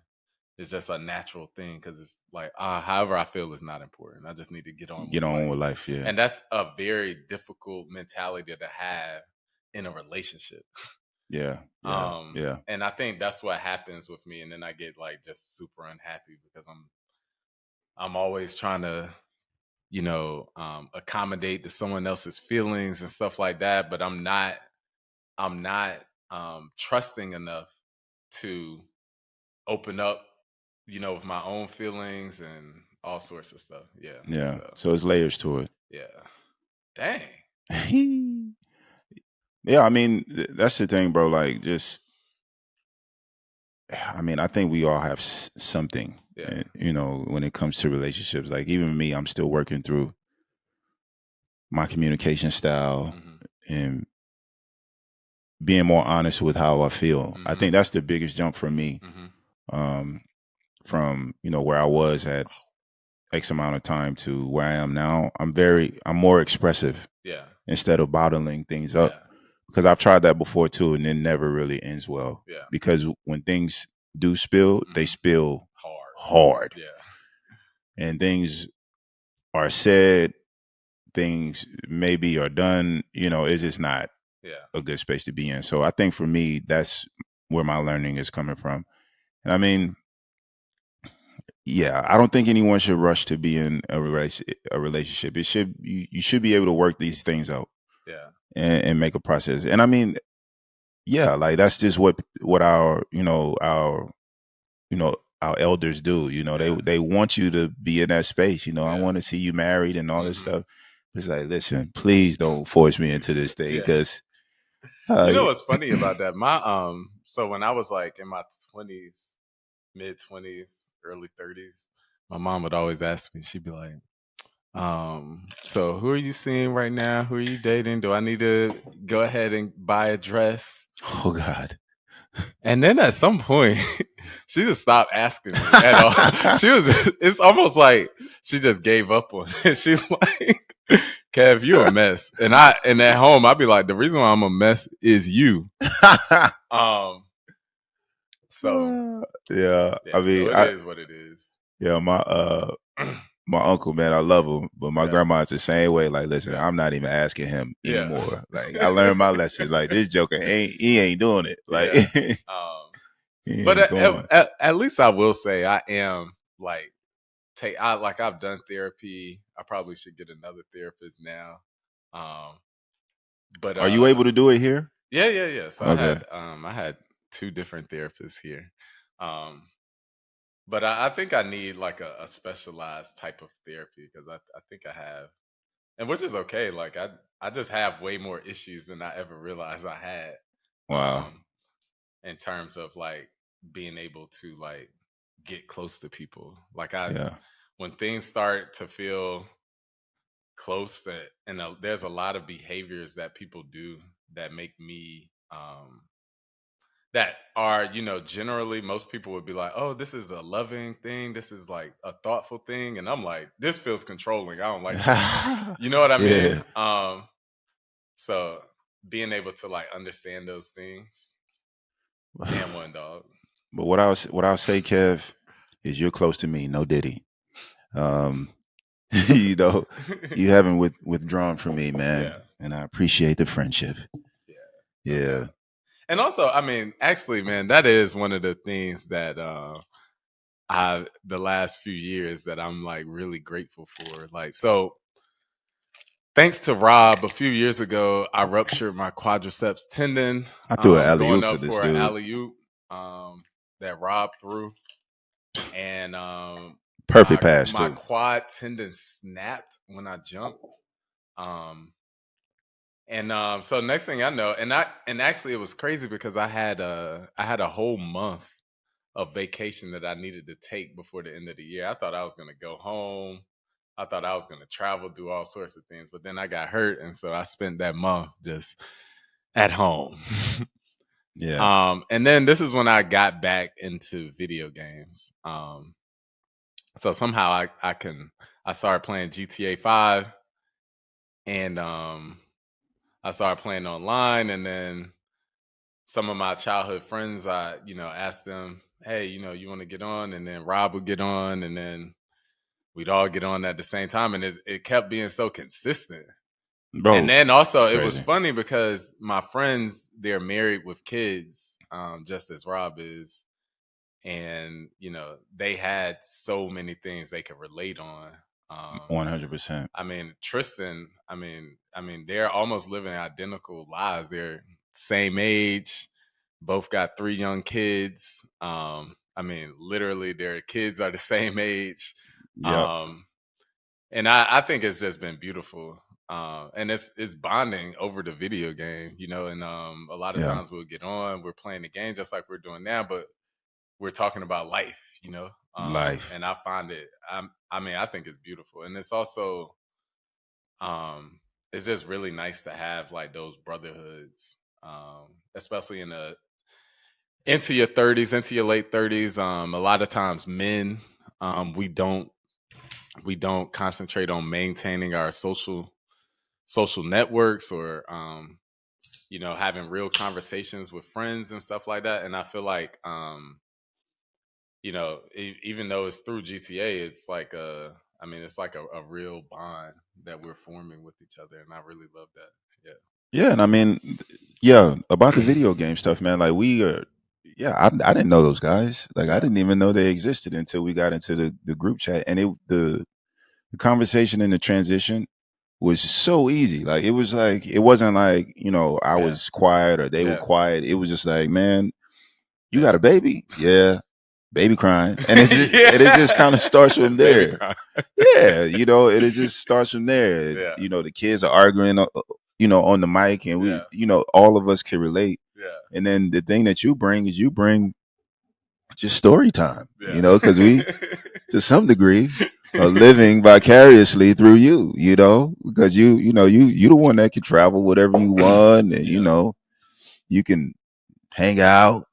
It's just a natural thing because it's like, however I feel is not important. I just need to get on Get with on life. with life. Yeah. And that's a very difficult mentality to have in a relationship. Yeah. Yeah. Yeah. And I think that's what happens with me. And then I get like just super unhappy because I'm always trying to, accommodate to someone else's feelings and stuff like that. But I'm not trusting enough to open up, with my own feelings and all sorts of stuff. Yeah. Yeah. So it's layers to it. Yeah. Dang. Yeah. I mean, that's the thing, bro. Like, I mean, I think we all have something, Yeah. when it comes to relationships. Like, even me, I'm still working through my communication style and being more honest with how I feel. I think that's the biggest jump for me. From where I was at X amount of time to where I am now. I'm more expressive. Yeah. Instead of bottling things up. Yeah. Because I've tried that before too, and it never really ends well. Yeah. Because when things do spill, they spill hard. Yeah. And things are said, things maybe are done, it's just not a good space to be in. So I think for me, that's where my learning is coming from. And I mean, yeah, I don't think anyone should rush to be in a relationship. You should be able to work these things out. Yeah. And make a process. And I mean, yeah, like that's just what our our elders do. They want you to be in that space. I want to see you married and all this stuff. It's like, listen, please don't force me into this thing because what's funny about that? So when I was like in my 20s, mid 20s, early 30s, my mom would always ask me. She'd be like, so who are you seeing right now? Who are you dating? Do I need to go ahead and buy a dress? Oh God. And then at some point, she just stopped asking me at all. It's almost like she just gave up on it. She's like, Kev, you a mess. And at home, I'd be like, the reason why I'm a mess is you. So Yeah. I yeah, mean, so it is what it is. yeah, my uncle, man, I love him, but my Yeah, grandma's the same way. Like, listen, yeah, I'm not even asking him yeah, anymore. Like, I learned my lesson. Like, this joker he ain't doing it. Like, yeah. Um, he but ain't going. at least I will say I am like I've done therapy. I probably should get another therapist now. Um, but Are you able to do it here? yeah. So Okay. I had two different therapists here. Um, but I think I need like a specialized type of therapy because I think I have, and which is okay. Like I just have way more issues than I ever realized I had. Wow. In terms of like being able to like get close to people. Like Yeah. when things start to feel close, and there's a lot of behaviors that people do that make me that are, generally most people would be like, oh, this is a loving thing, this is like a thoughtful thing, and I'm like, this feels controlling, I don't like this. You know what I mean? Yeah. So being able to like understand those things and one dog. But what I'll say, Kev, is you're close to me. No Diddy. Um, you know, you haven't withdrawn from me, Yeah, man, and I appreciate the friendship. yeah, no Yeah. doubt. And also, I mean, actually, man, that is one of the things that I the last few years that I'm like really grateful for. Like, so thanks to Rob, a few years ago, I ruptured my quadriceps tendon I threw an alley going oop to up this for an dude. alley oop that Rob threw, and Perfect pass my too. quad tendon snapped when I jumped. Um, and so next thing I know, and actually it was crazy because I had a whole month of vacation that I needed to take before the end of the year. I thought I was gonna go home. I thought I was gonna travel, do all sorts of things, but then I got hurt, and so I spent that month just at home. Yeah. And then this is when I got back into video games. So somehow I started playing GTA 5, and I started playing online, and then some of my childhood friends, I asked them, hey, you want to get on, and then Rob would get on, and then we'd all get on at the same time, and it kept being so consistent. And Bro, then it's also it was crazy. funny because my friends, they're married with kids, just as Rob is, and they had so many things they could relate on. Um, 100%. I mean, Tristan, I mean, they're almost living identical lives. They're same age, both got 3 young kids. I mean, literally their kids are the same age. Yep. Um, and I think it's just been beautiful. And it's bonding over the video game, and a lot of Yeah. times we'll get on, we're playing the game just like we're doing now, but we're talking about life. Life. And I find it, I think it's beautiful. And it's also, um, it's just really nice to have like those brotherhoods, especially into your 30s, into your late 30s. A lot of times men, we don't concentrate on maintaining our social networks, or having real conversations with friends and stuff like that. And I feel like even though it's through GTA, it's like it's like a real bond that we're forming with each other, and I really love that. Yeah, and I mean, yeah, about the video game stuff, man. Like we are, yeah, I didn't know those guys. Like I Yeah, didn't even know they existed until we got into the group chat, and the conversation and the transition was so easy. Like it wasn't like I yeah, was quiet or they were yeah, quiet. It was just like, man, you yeah, got a baby? Yeah, baby crying, and it just kind of starts yeah. from Baby there. crying. Yeah, it just starts from there. Yeah, The kids are arguing, on the mic, and yeah, all of us can relate. yeah, And then the thing that you bring is you bring just story time, yeah, because we, to some degree, are living vicariously through you, because you the one that can travel whatever you want, and yeah, you can hang out,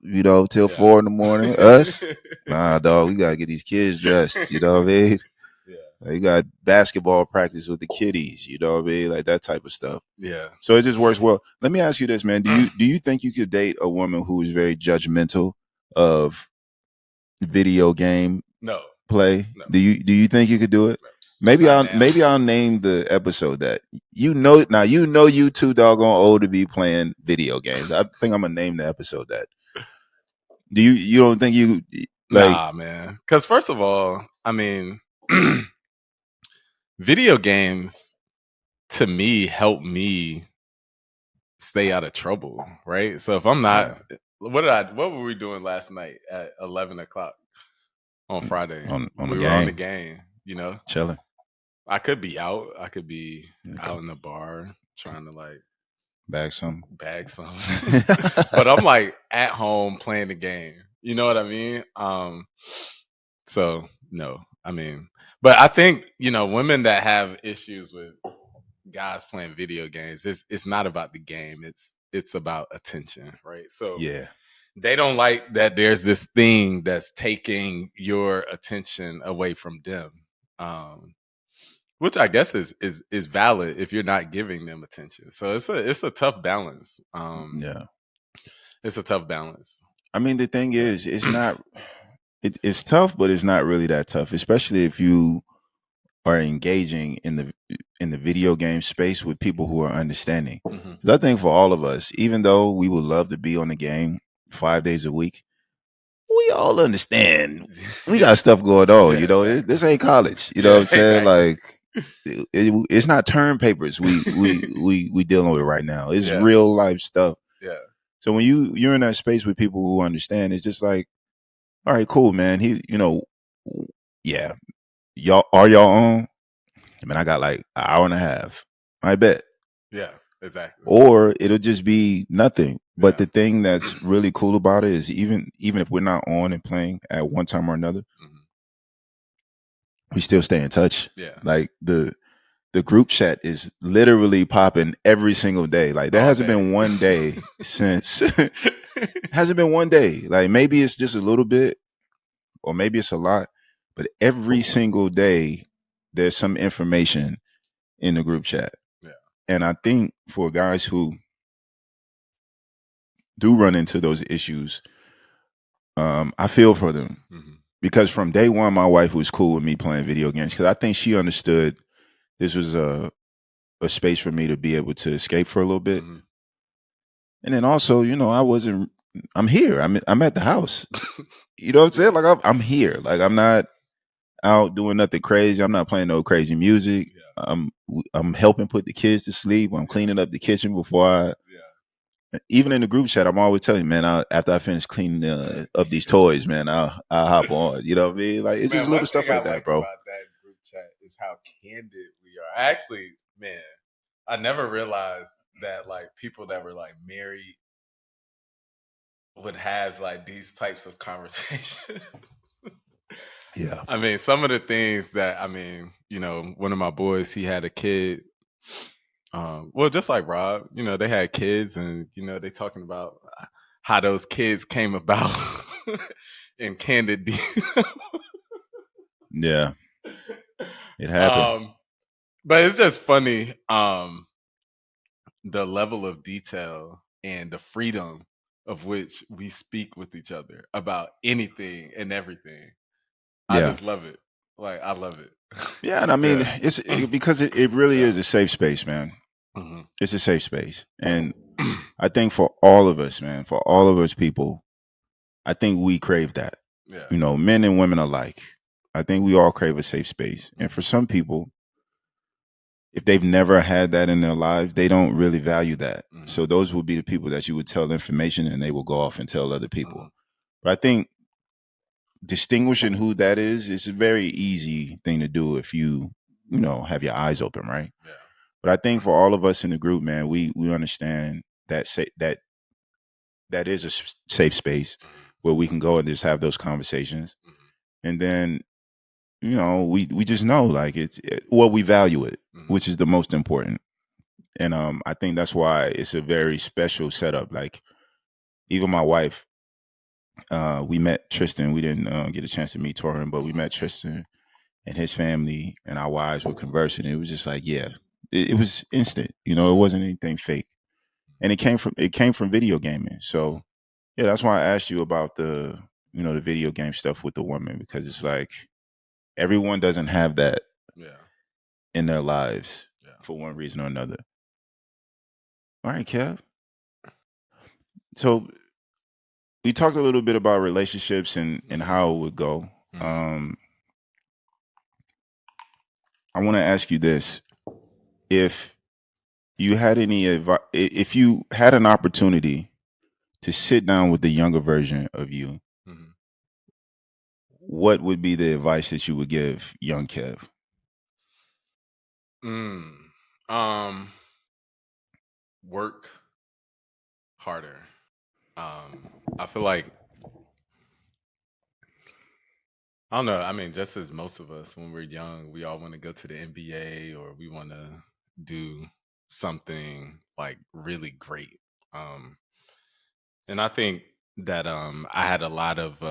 till yeah, 4 in the morning. Us, nah, dog, we gotta get these kids dressed. You know what I mean? yeah, Like, you got basketball practice with the kiddies. You know what I mean? Like that type of stuff. yeah. So it just works well. Let me ask you this, man. Do you think you could date a woman who is very judgmental of video game No, play? no, Do you think you could do it? no. Maybe Not I'll now. maybe I'll name the episode that now you too doggone old to be playing video games. I think I'm gonna name the episode that. You don't think you like Nah, man. Because first of all, I mean, video games to me help me stay out of trouble, right? So if I'm yeah not, what were we doing last night at 11 o'clock on Friday? on the We were on the game game. chilling I could be out. I could be okay. out in the bar trying to like Bag some. bag something, but I'm like at home playing the game. You know what I mean? So no, I mean, but I think women that have issues with guys playing video games, it's not about the game. It's about attention, right? So Yeah. they don't like that there's this thing that's taking your attention away from them. Which I guess is valid if you're not giving them attention. So it's a tough balance. Yeah. It's a tough balance. I mean, the thing But is, it's not. It's tough, but it's not really that tough, especially if you are engaging in the video game space with people who are understanding. mhm. Because I think for all of us, even though we would love to be on the game 5 days a week, we all understand we got stuff going on. Yeah, exactly. This ain't college. You know what Yeah, I'm saying? exactly. Like, it's not term papers we dealing with right now. It's Yeah, real life stuff. yeah, So when you're in that space with people who understand, it's just like, all right, cool, man. Yeah, y'all on? I mean, I got like an hour and a half. I bet. yeah, exactly. Or it'll just be nothing. But Yeah. the thing that's really cool about it is even if we're not on and playing at one time or another, Mhm. we still stay in touch. Yeah. Like the group chat is literally popping every single day. Like there All hasn't day. been one day since hasn't been one day. Like maybe it's just a little bit or maybe it's a lot, but every single day there's some information in the group chat. Yeah. And I think for guys who do run into those issues, I feel for them Mhm. because from day one, my wife was cool with me playing video games because I think she understood this was a space for me to be able to escape for a little bit. Mhm. And then also, I'm here. I'm at the house. You know what I'm saying? Like I'm here. Like I'm not out doing nothing crazy. I'm not playing no crazy music. Yeah. I'm helping put the kids to sleep. I'm cleaning up the kitchen before even in the group chat, I'm always telling you, man, after I finish cleaning up these toys, man, I'll hop on. You know what I mean? Like it's just Man, one little thing stuff I like that, like bro. about that group chat is how candid we are. Actually, man, I never realized that like people that were like married would have like these types of conversations. Yeah. I mean, some of the things that one of my boys, he had a kid. Well, just like Rob, they had kids, and they talking about how those kids came about in candid detail. Yeah. It happened. But it's just funny, the level of detail and the freedom of which we speak with each other about anything and everything. I Yeah. just love it. Like I love it. Yeah. And I mean, Yeah. because it really Yeah. is a safe space, man. Mhm. It's a safe space. And I think for all of us, man, for all of us people, I think we crave that. Yeah. Men and women alike. I think we all crave a safe space. And for Mhm. some people, if they've never had that in their lives, they don't really value that. Mhm. So those would be the people that you would tell information and they will go off and tell other people. Mhm. But I think distinguishing who that is a very easy thing to do if you have your eyes open, right? Yeah. But I think for all of us in the group, man, we understand that that is a safe space Mhm. where we can go and just have those conversations. Mhm. And then we just know like what we value it, Mhm. which is the most important. And I think that's why it's a very special setup. Like even my wife, we met Tristan. We didn't get a chance to meet Torin, but we met Tristan and his family, and our wives were conversing. It was just like, yeah, it was instant. It wasn't anything fake, and it came from video gaming. So Yeah, that's why I asked you about the video game stuff with the woman, because it's like everyone doesn't have that Yeah. in their lives Yeah. for one reason or another. All right, Kev. So we talked a little bit about relationships and how it would go. Mm-hmm. I want to ask you this: if you had any advice, if you had an opportunity to sit down with the younger version of you, Mm-hmm. what would be the advice that you would give young Kev? Mm. Um, Work harder. I feel like I don't know. I mean, just as most of us, when we're young, we all want to go to the NBA or we want to do something like really great. Um, and I think that I had a lot of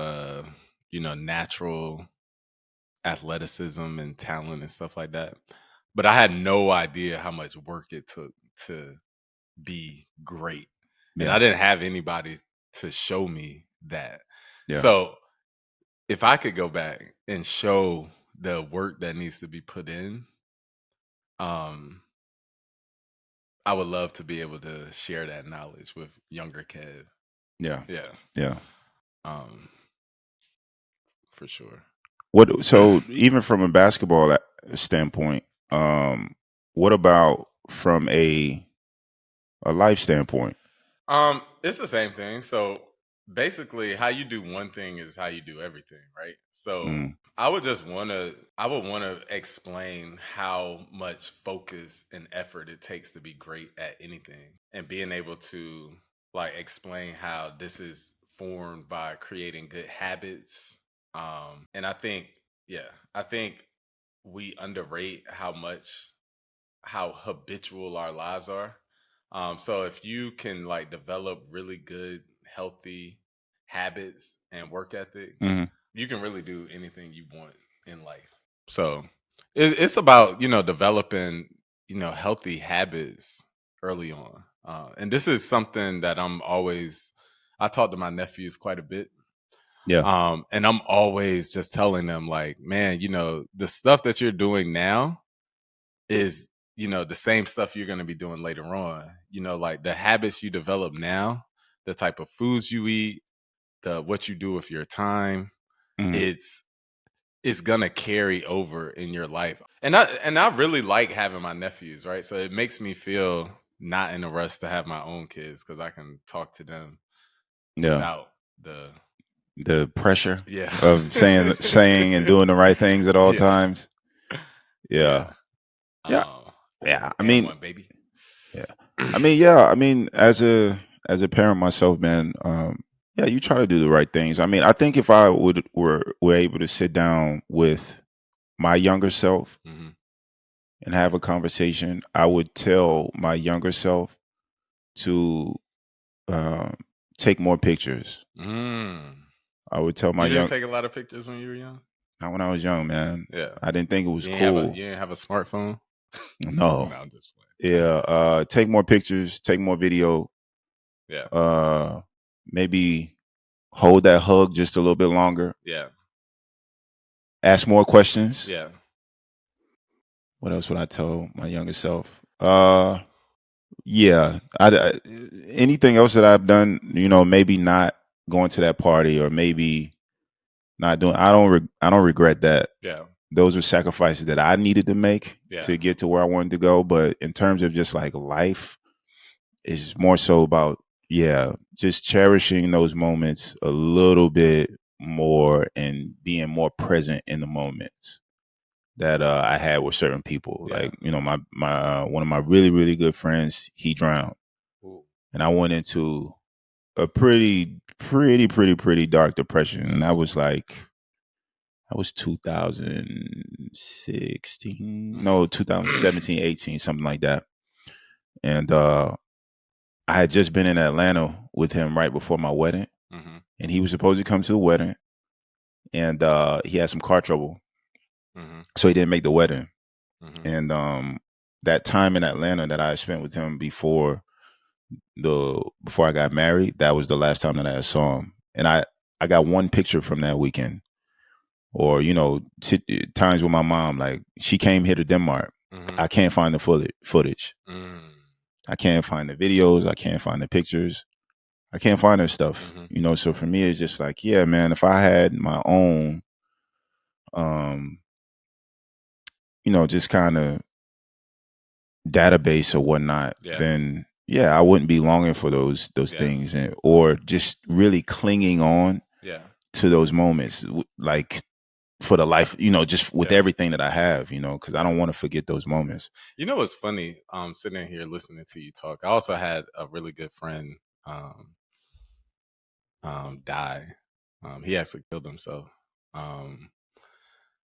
natural athleticism and talent and stuff like that, but I had no idea how much work it took to be great, and Yeah, I didn't have anybody to show me that. yeah, So if I could go back and show the work that needs to be put in, um, I would love to be able to share that knowledge with younger Kev. yeah, Yeah, yeah. um, for sure. What? So even from a basketball standpoint, what about from a life standpoint? It's the same thing. So basically, how you do one thing is how you do everything, right? So Mm, I would want to explain how much focus and effort it takes to be great at anything, and being able to like explain how this is formed by creating good habits. And I think, yeah, I think we underrate how habitual our lives are. So if you can like develop really good, healthy habits and work ethic, hmm. you can really do anything you want in life. So it's about developing healthy habits early on, and this is something that I talk to my nephews quite a bit. Yeah. And I'm always just telling them like, man, the stuff that you're doing now is the same stuff you're going to be doing later on, like the habits you develop now, the type of foods you eat, the what you do with your time, Hmm. it's going to carry over in your life. And I really like having my nephews, right? So it makes me feel not in a rush to have my own kids because I can talk to them Yeah. without the The pressure yeah. of saying and doing the right things at all Yeah. times. Yeah. Yeah. Yeah. um Yeah. I and mean, one baby. yeah. I mean, yeah. I mean, as a parent myself, man. Yeah, you try to do the right things. I mean, I think if I were able to sit down with my younger self Hmm. and have a conversation, I would tell my younger self to uh, take more pictures. Mm. I would tell my You didn't young take a lot of pictures when you were young? not when I was young, man. Yeah. I didn't think it was You cool. didn't have a smartphone? No. No, I'm just playing. Yeah. Take more pictures, take more video. Yeah. Uh, maybe hold that hug just a little bit longer. Yeah. Ask more questions. Yeah. What else would I tell my younger self? Yeah. Anything else that I've done, maybe not going to that party or maybe not doing. I don't regret that. Yeah. Those are sacrifices that I needed to make Yeah. to get to where I wanted to go. But in terms of just like life, it's more so about, yeah, just cherishing those moments a little bit more and being more present in the moments that I had with certain people. Yeah. Like, my one of my really, really good friends, he drowned. Ooh. And I went into a pretty dark depression. And that was Mm. like, that was 2016, no, Mm. 2017, 18, something like that. And I had just been in Atlanta with him right before my wedding, Mm-hmm. and he was supposed to come to the wedding, and he had some car trouble, Mm-hmm. so he didn't make the wedding. Mm-hmm. And that time in Atlanta that I spent with him before before I got married, that was the last time that I saw him. And I got one picture from that weekend. Or, times with my mom, like she came here to Denmark. Mm-hmm. I can't find the footage. Mm. I can't find the videos. I can't find the pictures. I can't find that stuff. Mm-hmm. So for me, it's just like, yeah, man, if I had my own, um, just kind of database or whatnot, Yeah. then yeah, I wouldn't be longing for those Yeah. things, or just really clinging on Yeah. to those moments, like for the life, just with Yeah. everything that I have, because I don't want to forget those moments. You know what's funny? Sitting here listening to you talk, I also had a really good friend die. He actually killed himself.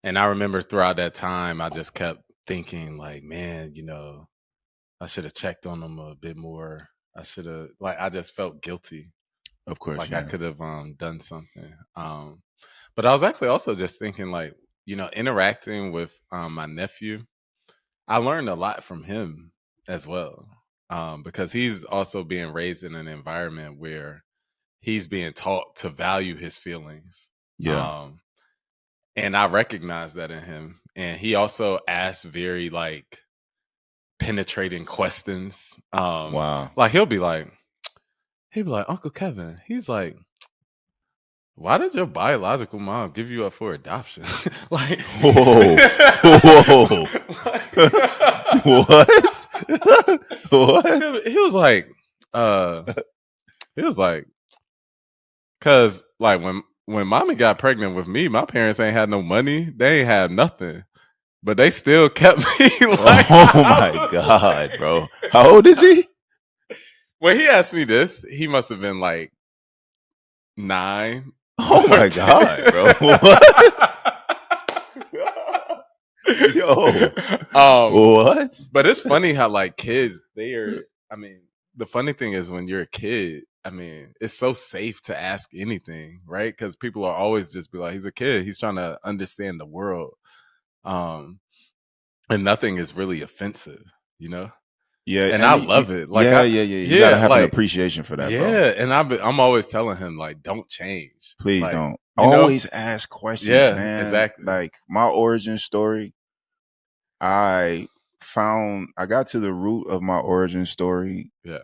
And I remember throughout that time, I just kept thinking, like, man, I should have checked on him a bit more. I should have, like, I just felt guilty, Of course, like I yeah. could have done something. But I was actually also just thinking, like, interacting with my nephew, I learned a lot from him as well, because he's also being raised in an environment where he's being taught to value his feelings. Yeah. Um, and I recognize that in him. And he also asks very like penetrating questions. Wow. Like he'll be like, Uncle Kevin, he's like, why did your biological mom give you up for adoption? Like, Whoa. Whoa. What? What? he was like, uh, he was like, cause like when mommy got pregnant with me, my parents ain't had no money. They ain't had nothing. But they still kept me like Oh I my was God, like bro. How old is he? when he asked me this, he must have been like 9 Oh or my 10. God, bro. What? Yo. What? But it's funny how like kids, I mean, the funny thing is when you're a kid, I mean, it's so safe to ask anything, right? Because people are always just be like, he's a kid, he's trying to understand the world. Um, and nothing is really offensive, you know? Yeah, And and I love it. Like yeah, yeah, yeah. You gotta yeah, have an like appreciation for that, bro. yeah, and I'm always telling him like, don't change, Please like don't. you know, Always ask questions, yeah, man. exactly, Like my origin story, I got to the root of my origin story yeah,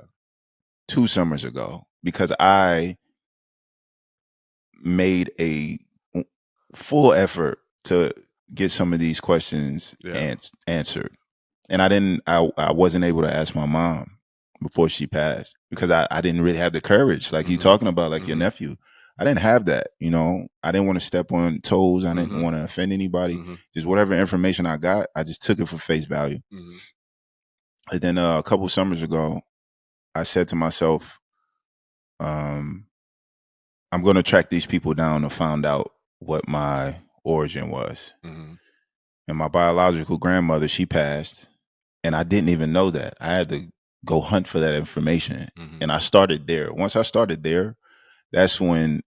2 summers ago because I made a full effort to get some of these questions yeah, answered. And I wasn't able to ask my mom before she passed because I didn't really have the courage, like you mm-hmm, talking about, like your mm-hmm, nephew. I didn't have that, I didn't want to step on toes. I didn't mm-hmm, want to offend anybody. mm-hmm, Just whatever information I got, I just took it for face value. mm-hmm, And then a couple summers ago, I said to myself, um, I'm going to track these people down and find out what my origin was. mm-hmm, And my biological grandmother, she passed, and I didn't even know that. I had to go hunt for that information. mm-hmm, And I started there. Once I started there, that's when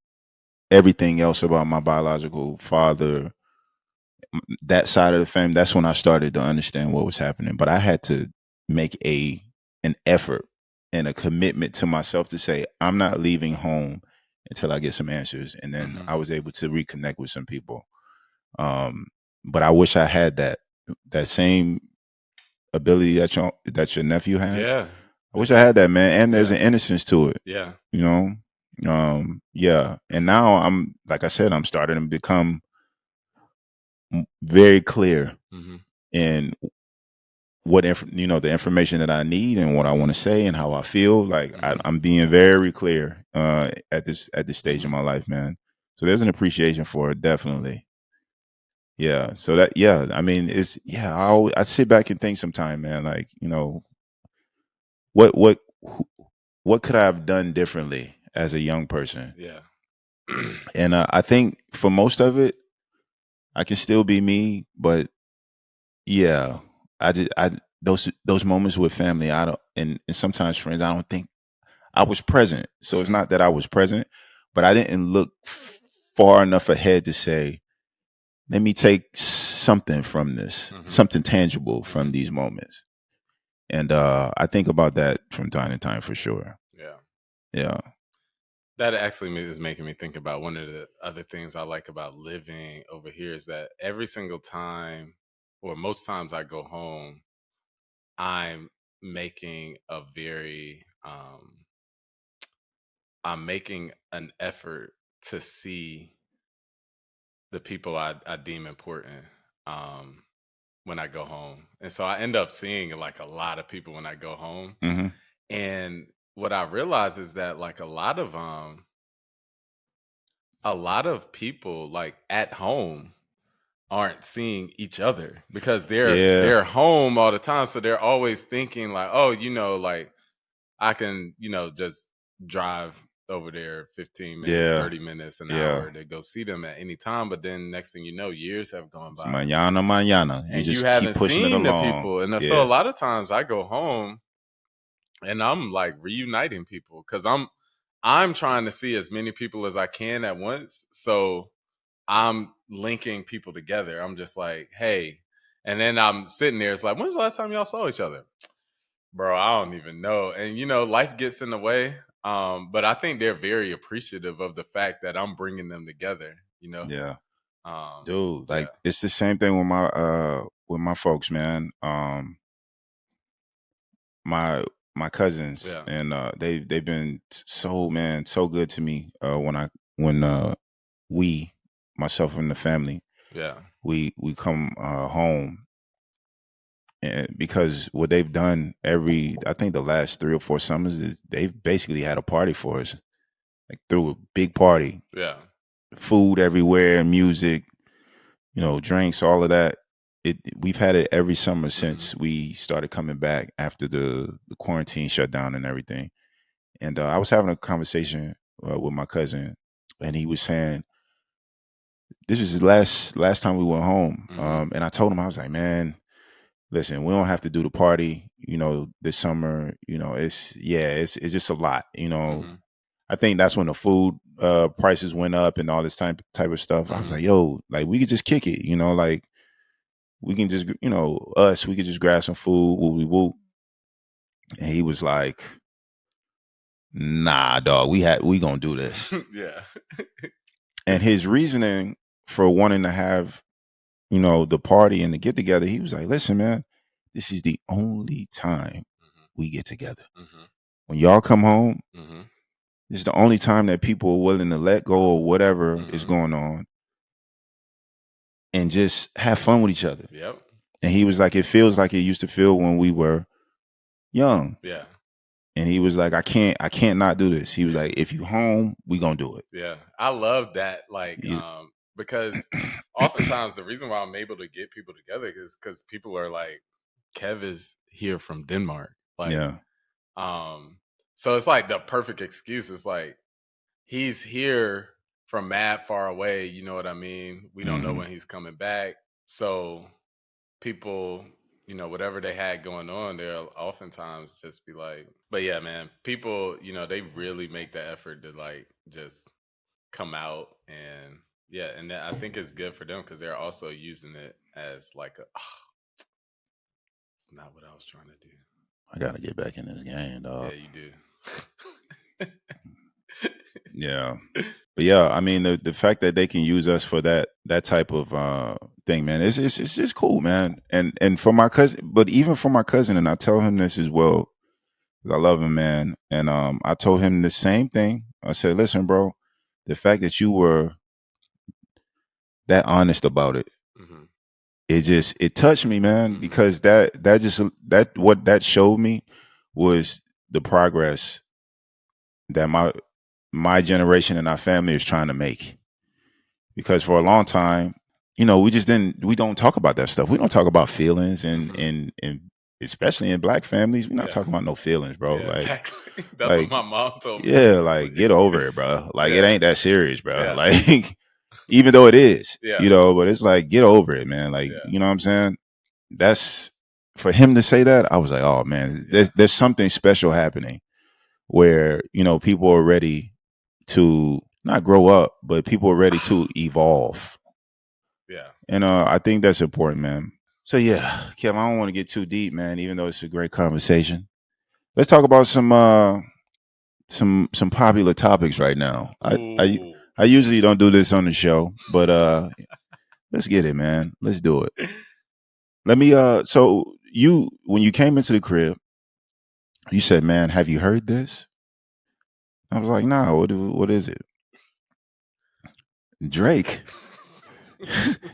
everything else about my biological father, that side of the family, that's when I started to understand what was happening. But I had to make an effort and a commitment to myself to say, I'm not leaving home until I get some answers. And then mm-hmm. I was able to reconnect with some people. But I wish I had that same ability that your nephew has. Yeah, I wish I had that, man. And there's yeah, an innocence to it, yeah, you know. Yeah. And now I'm, like I said, I'm starting to become very clear mm-hmm, in the information that I need and what I want to say and how I feel. Like mm-hmm, I'm being very clear at this stage mm-hmm. of my life, man. So there's an appreciation for it, definitely. Yeah. So that, yeah, I mean, I sit back and think sometime, man, like, what what what could I have done differently as a young person? Yeah, And I think for most of it, I can still be me, but yeah, I those moments with family, I don't, and sometimes friends, I don't think I was present. So it's mm-hmm, not that I was present, but I didn't look far enough ahead to say, let me take something from this, mm-hmm, something tangible mm-hmm, from these moments. And I think about that from time to time for sure. Yeah. Yeah. That actually is making me think about one of the other things I like about living over here is that every single time, or most times I go home, I'm making a very, I'm making an effort to see the people I deem important um, when I go home. And so I end up seeing like a lot of people when I go home. Hmm. And what I realize is that like a lot of people like at home aren't seeing each other because Yeah. they're home all the time. So they're always thinking like, oh, like I can, just drive over there 15 minutes, Yeah. 30 minutes, an Yeah. hour to go see them at any time. But then next thing you know, years have gone It's by manana, manana. You and you just keep haven't pushing it seen the along. people. And so a Yeah. lot of times I go home and I'm like reuniting people because I'm trying to see as many people as I can at once. So I'm linking people together. I'm just like, hey, and then I'm sitting there. It's like, when's the last time y'all saw each other? Bro, I don't even know. And life gets in the way. But I think they're very appreciative of the fact that I'm bringing them together. Yeah. Um, Dude, yeah, like it's the same thing with my folks, man. My my cousins, yeah, and they've been so, man, so good to me when we, myself and the family, yeah, we come home. And because what they've done I think the last 3 or 4 summers is they've basically had a party for us, like threw a big party, yeah. food everywhere, music, drinks, all of that. We've had it every summer Hmm. since we started coming back after the quarantine shutdown and everything. And I was having a conversation with my cousin, and he was saying this was his last time we went home. Hmm. And I told him, I was like, man, listen, we don't have to do the party, this summer. It's just a lot. Hmm. I think that's when the food prices went up and all this type of stuff. I was Hmm. like, yo, like we could just kick it, like we can just, we could just grab some food, whoop, whoop, whoop. And he was like, nah, dog, we gonna do this. Yeah. And his reasoning for wanting to have, the party and the get together, he was like, listen, man, this is the only time we get together. Hmm. When y'all come home, Hmm. this is the only time that people are willing to let go of whatever is Hmm. going on and just have fun with each other. Yep. And he was like, it feels like it used to feel when we were young. Yeah. And he was like, I can't not do this. He was like, if you home, we gonna do it. Yeah, I love that. Like, He- because oftentimes the reason why I'm able to get people together is because people are like, Kev is here from Denmark. Like, yeah. um, so it's like the perfect excuse. It's like he's here from mad far away. You know what I mean? We don't know Hmm. when he's coming back. So people, whatever they had going on, they'll oftentimes just be like, but yeah, man, people, they really make the effort to like just come out and yeah, and I think it's good for them because they're also using it as like it's not what I was trying to do. I gotta get back in this game, Yeah, dog. you do. Yeah. But yeah, I mean the fact that they can use us for that type of thing, man, it's just cool, man. And for my cousin, but even for my cousin, and I tell him this as well, 'cause I love him, man. And I told him the same thing. I said, listen, bro, the fact that you were that honest about it, Hmm. it touched me, man, Hmm. because what that showed me was the progress that my generation and our family is trying to make. Because for a long time, we don't talk about that stuff. We don't talk about feelings, and Hmm. and especially in black families, we're not Yeah, talking about no feelings, bro. yeah, exactly. That's what Like my mom told me yeah, recently. like get over it, bro. Like it Yeah, ain't that serious, bro. yeah, Like even though it is, yeah, but it's like get over it, man. Like yeah, you know what I'm saying? That's for him to say that. I was like, oh man, yeah, there's something special happening where people are ready to not grow up, but people are ready to evolve. yeah. And I think that's important, man. So yeah, Kevin, I don't want to get too deep, man. Even though it's a great conversation, let's talk about some popular topics right now. Ooh. I usually don't do this on the show, but let's get it, man. Let's do it. Let me so you when you came into the crib, you said, "Man, have you heard this?" I was like, "Nah, what is it?" Drake.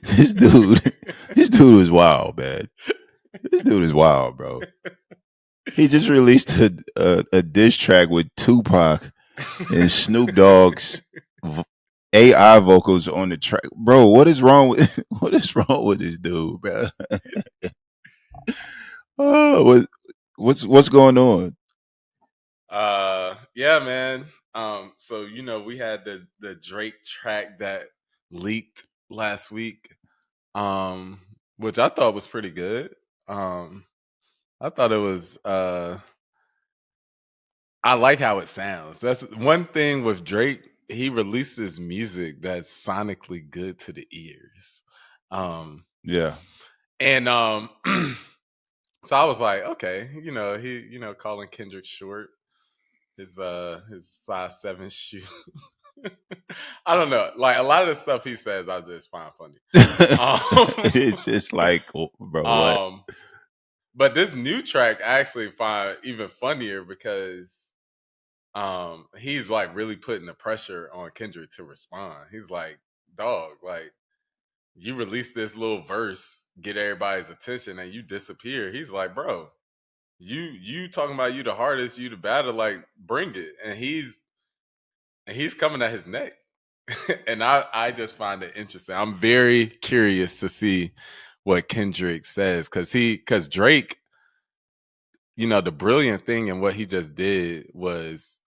this dude this dude is wild, man. This dude is wild, bro. He just released a diss track with Tupac and Snoop Dogg's AI vocals on the track. Bro, what is wrong with what is wrong with this dude, bro? Oh, what's going on? Yeah, man. So we had the Drake track that leaked last week, which I thought was pretty good. Um, I thought it was I like how it sounds. That's one thing with Drake. He releases music that's sonically good to the ears. Um, Yeah. and so I was like, okay, calling Kendrick short, his size 7 shoe. I don't know. Like a lot of the stuff he says, I just find funny. It's just like, oh, bro, what? Um, but this new track I actually find even funnier because he's like really putting the pressure on Kendrick to respond. He's like, dog, like you release this little verse, get everybody's attention, and you disappear. He's like, bro, you talking about you the hardest, you the batter, like bring it. And he's coming at his neck. And I just find it interesting. I'm very curious to see what Kendrick says because Drake, the brilliant thing in what he just did was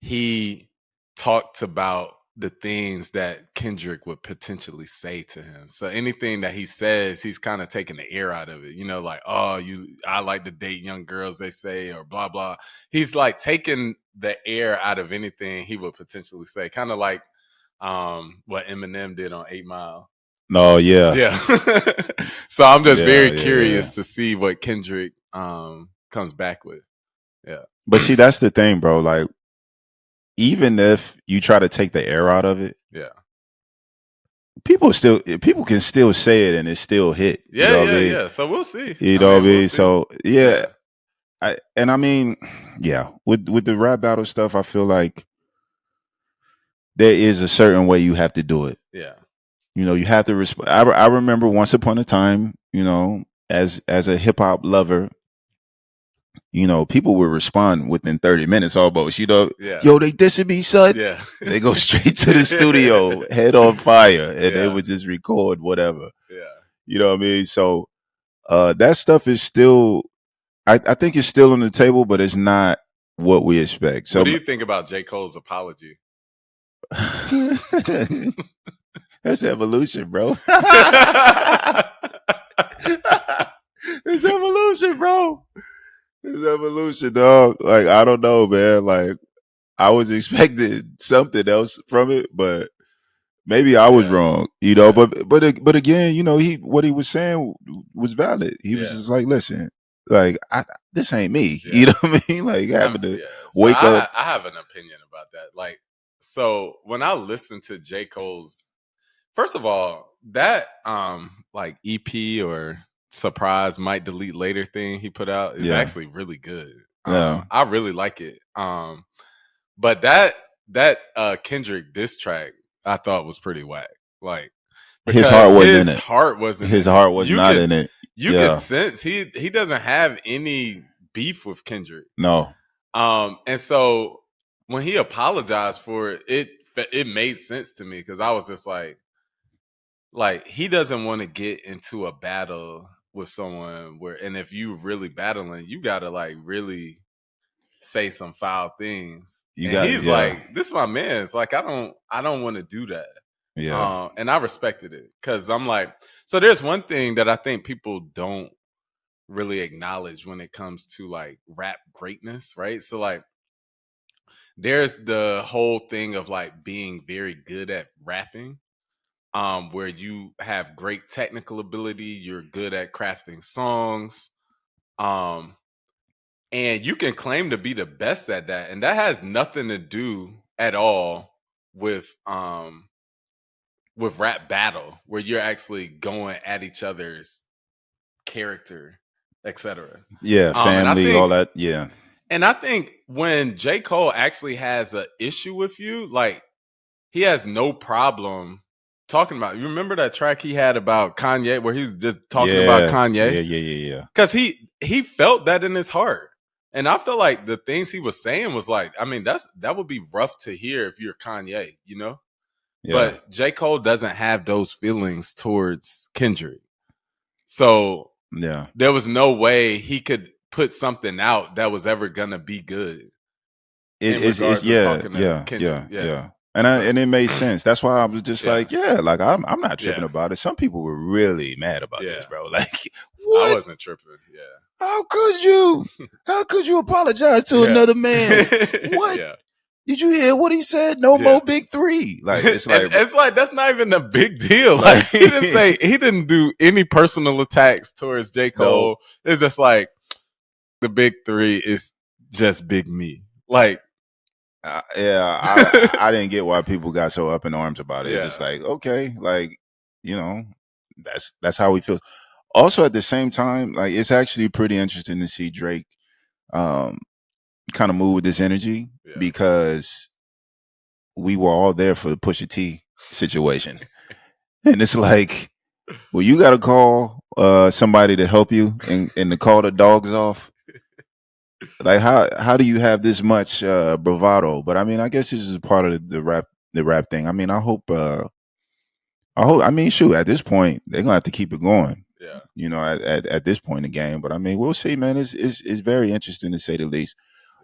he talked about the things that Kendrick would potentially say to him. So anything that he says, he's kind of taking the air out of it. Like, oh, I like to date young girls, they say, or blah blah. He's like taking the air out of anything he would potentially say, kind of like what Eminem did on 8 Mile. No, yeah. Yeah. So I'm just Yeah, very yeah, yeah. curious to see what Kendrick comes back with. Yeah. But see, that's the thing, bro. Like, even if you try to take the air out of it, Yeah. people can still say it and it still hit. You Yeah, know what I yeah, mean? yeah. So we'll see. You I know what I mean, we'll mean? see. So yeah, Yeah. I mean, yeah, with the rap battle stuff, I feel like there is a certain way you have to do it. Yeah. You have to respond. I remember once upon a time, as a hip hop lover, people would respond within 30 minutes almost. Yeah. Yo, they dissing me, son. Yeah. They go straight to the studio, head on fire, and they Yeah. would just record whatever. Yeah. You know what I mean? So that stuff is still, I think it's still on the table, but it's not what we expect. What So do you think about J. Cole's apology? that's evolution, bro. It's evolution, bro. It's evolution, dog. Like, I don't know, man. Like, I was expecting something else from it, but maybe I was Yeah. wrong, Yeah. but again, what he was saying was valid. He was Yeah. just like, listen, like this ain't me. You Yeah. know what I mean? Like having to Yeah. So wake up. I have an opinion about that. Like, so when I listen to J. Cole's, first of all, that like EP or surprise might delete later thing he put out is Yeah, actually really good. yeah. I really like it. But that Kendrick diss track I thought was pretty whack. Like His because heart wasn't in his it. heart wasn't His in it. heart was not in it. You could Yeah, sense he doesn't have any beef with Kendrick. no. And so when he apologized for it, it made sense to me because I was just like he doesn't want to get into a battle with someone and if you really battling, you gotta like really say some foul things. You And got he's yeah, like, this is my man. It's like I don't want to do that. yeah. And I respected it because I'm like, so there's one thing that I think people don't really acknowledge when it comes to like rap greatness, right? So like there's the whole thing of like being very good at rapping. where you have great technical ability, you're good at crafting songs, and you can claim to be the best at that, and that has nothing to do at all with rap battle, where you're actually going at each other's character, etc. Yeah, And I family, all think that. Yeah. when J. Cole actually has an issue with you, like he has no problem talking about. You remember that track he had about Kanye, where he was just talking about Yeah. Kanye, Yeah. because he felt that in his heart, and I feel like the things he was saying was like, I mean, that would be rough to hear if you're Kanye, you know. Yeah. But J. Cole doesn't have those feelings towards Kendrick, so Yeah. there was no way he could put something out that was ever gonna be good in It's regards to yeah, talking to yeah, Kendrick. yeah, Yeah. yeah. And So and it made sense. That's why I was just yeah, like, yeah, like I'm not tripping yeah, about it. Some people were really mad about this, yeah. bro. Like, I what? wasn't tripping. How could you? How could you apologize to Yeah. another man? What? Yeah. Did you hear what he said? No Yeah. more big three. Like, it's And like, it's like that's not even a big deal. like, Like he didn't do any personal attacks towards J. no. Cole. It's just like the big three is just big me. Like Yeah, I didn't get why people got so up in arms about it. It's just yeah. like, okay, like, you know, that's how we feel. Also, at the same time, like, it's actually pretty interesting to see Drake um kind of move with this energy, Yeah. because we were all there for the Pusha T situation. And it's like, well, you got to call somebody to help you and to call the dogs off. Like, how do you have this much bravado? But I mean, I guess this is part of the rap thing. I mean, I mean, shoot, at this point, they're gonna have to keep it going. Yeah. You know, at this point in the game. But I mean, we'll see, man. It's very interesting to say the least.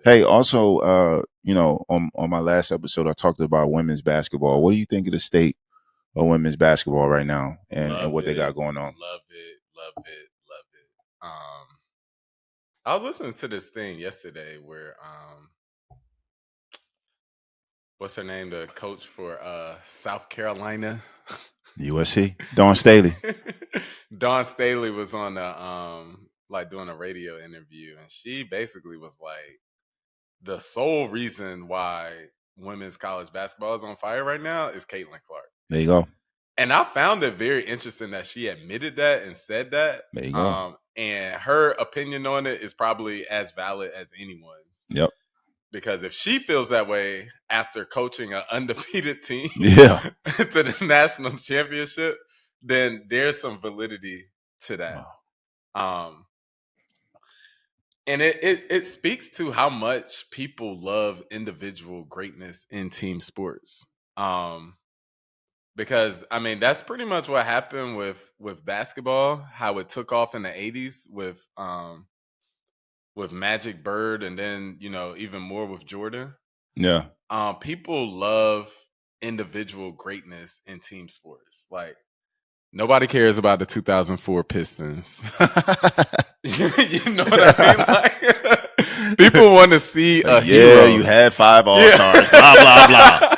Yeah. Hey, also, you know, on my last episode, I talked about women's basketball. What do you think of the state of women's basketball right now, and Love what they it. got going on? Love it. Love it. Love it. I was listening to this thing yesterday where what's her name? The coach for South Carolina. USC, Dawn Staley. Dawn Staley was on like doing a radio interview, and she basically was like, the sole reason why women's college basketball is on fire right now is Caitlin Clark. There you go. And I found it very interesting that she admitted that and said that. There you go. And her opinion on it is probably as valid as anyone's. Yep. Because if she feels that way after coaching an undefeated team Yeah. to the national championship, then there's some validity to that. Wow. And it speaks to how much people love individual greatness in team sports. Because I mean that's pretty much what happened with basketball, how it took off in the 80s with Magic Bird, and then even more with Jordan. Yeah. People love individual greatness in team sports. Like nobody cares about the 2004 Pistons. You know what I mean? Like, people want to see a hero. Yeah, you had 5 All-Stars. Blah blah blah.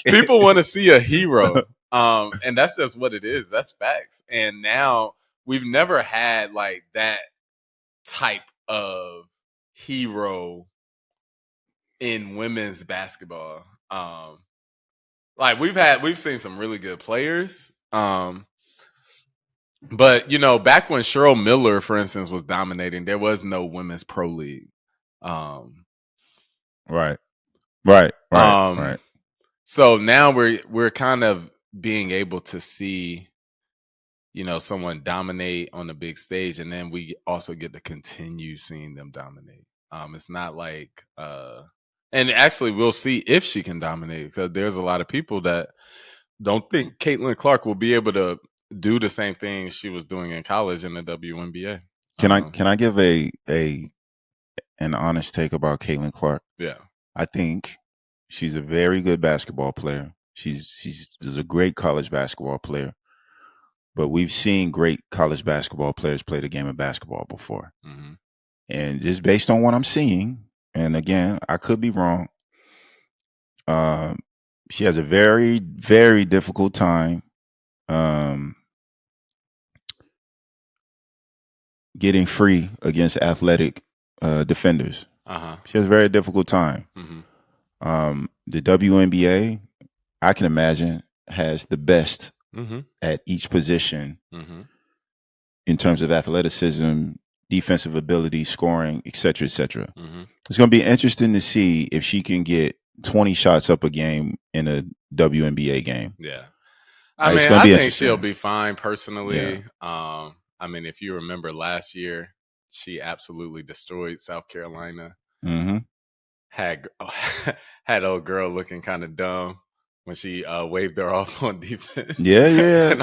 People want to see a hero. And that's just what it is. That's facts. And now we've never had like that type of hero in women's basketball. Like we've seen some really good players. But back when Cheryl Miller, for instance, was dominating, there was no women's pro league. Right. So now we're kind of being able to see, someone dominate on the big stage, and then we also get to continue seeing them dominate. It's not like, and actually we'll see if she can dominate, because there's a lot of people that don't think Caitlin Clark will be able to do the same thing she was doing in college in the WNBA. Can I give an honest take about Caitlin Clark? Yeah, I think she's a very good basketball player. She's a great college basketball player. But we've seen great college basketball players play the game of basketball before. mm-hmm. And just based on what I'm seeing, and again, I could be wrong, she has a very, very difficult time getting free against athletic defenders. Uh-huh. She has a very difficult time. Mm-hmm. The WNBA, I can imagine, has the best at each position in terms of athleticism, defensive ability, scoring, et cetera, et cetera. It's going to be interesting to see if she can get 20 shots up a game in a WNBA game. Yeah. I think she'll be fine personally. Yeah. I mean, if you remember last year, she absolutely destroyed South Carolina. Had old girl looking kind of dumb when she waved her off on defense. Yeah.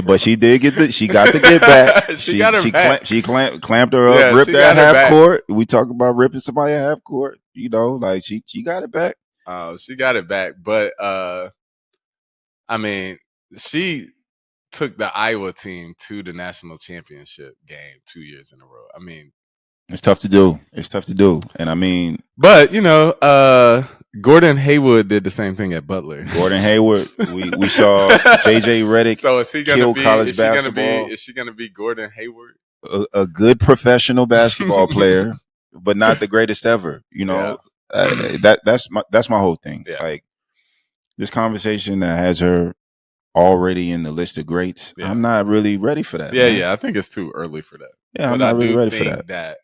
But she did she got the get back. she got her back. She clamped her up, ripped her at half court. We talk about ripping somebody at half court. You know, like she got it back. She got it back. But I mean, she took the Iowa team to the national championship game 2 years in a row. I mean, it's tough to do. And I mean, but you know, Gordon Hayward did the same thing at Butler. Gordon Hayward, we saw JJ Redick. So is he going to be college basketball? Is she going to be Gordon Hayward? A good professional basketball player, but not the greatest ever. You know, that's my whole thing. Yeah. Like this conversation that has her already in the list of greats. Yeah. I'm not really ready for that. Yeah, man. Yeah. I think it's too early for that. Yeah, I'm not really ready for that.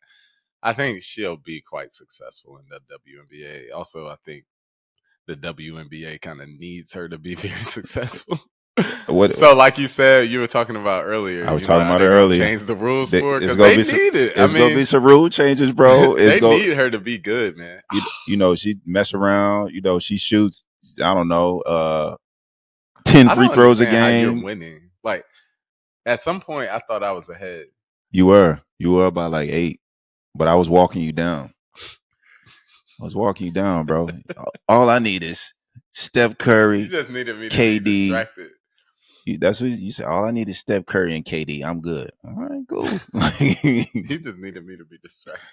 I think she'll be quite successful in the WNBA. Also, I think the WNBA kind of needs her to be very successful. So, like you said, you were talking about earlier. I was talking about it earlier. Change the rules for her because they need it. It's going to be some rule changes, bro. They need her to be good, man. You know, she mess around. You know, she shoots, I don't know, 10 free throws a game. How you're winning. Like, at some point, I thought I was ahead. You were by like 8, but I was walking you down. Bro. All I need is Steph Curry. You just needed me to KD. Be distracted. That's what you said. All I need is Steph Curry and KD. I'm good. All right, cool. You just needed me to be distracted.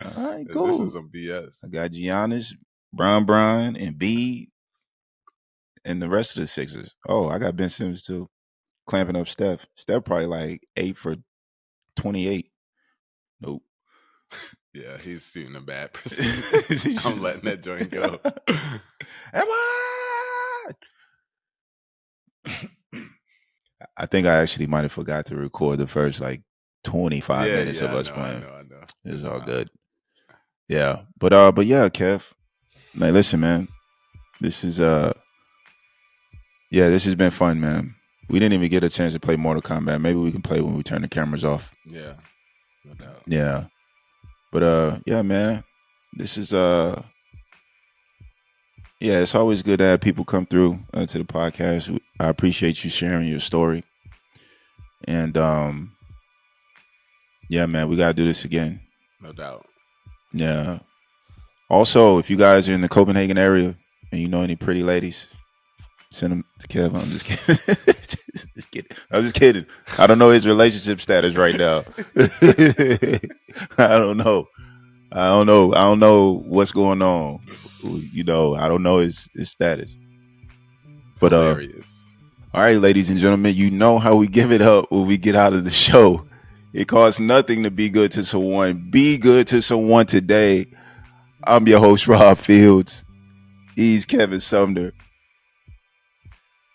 All right, cool. This is some BS. I got Giannis, Bron, and B, and the rest of the Sixers. Oh, I got Ben Simmons too, clamping up Steph. Steph probably like 8 for 28. Nope. Yeah, he's shooting a bad percentage. I'm letting that joint go. I think I actually might have forgot to record the first like 25 minutes of us playing. I know. It's all good. Yeah, but yeah, Kev. Like, listen, man. This is this has been fun, man. We didn't even get a chance to play Mortal Kombat. Maybe we can play when we turn the cameras off. Yeah, no doubt. Yeah, but yeah, man. This is it's always good to have people come through to the podcast. I appreciate you sharing your story. And yeah, man, we gotta do this again. No doubt. Yeah. Also, if you guys are in the Copenhagen area and you know any pretty ladies, send them to Kevin. I'm just kidding. I'm just kidding. I don't know his relationship status right now. I don't know what's going on. You know, I don't know his status. But hilarious. All right, ladies and gentlemen, you know how we give it up when we get out of the show. It costs nothing to be good to someone. Be good to someone today. I'm your host, Rob Fields. He's Kevin Sumner.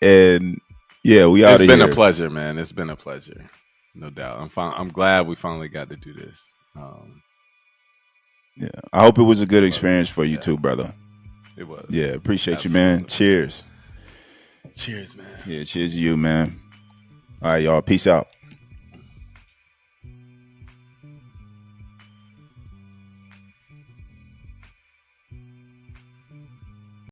And yeah, we out of here. It's been a pleasure, man. It's been a pleasure. No doubt. I'm glad we finally got to do this. Yeah, I hope it was a good experience for you too, brother. It was. Yeah, appreciate you, man. Cheers. Cheers, man. Yeah, cheers to you, man. All right, y'all. Peace out.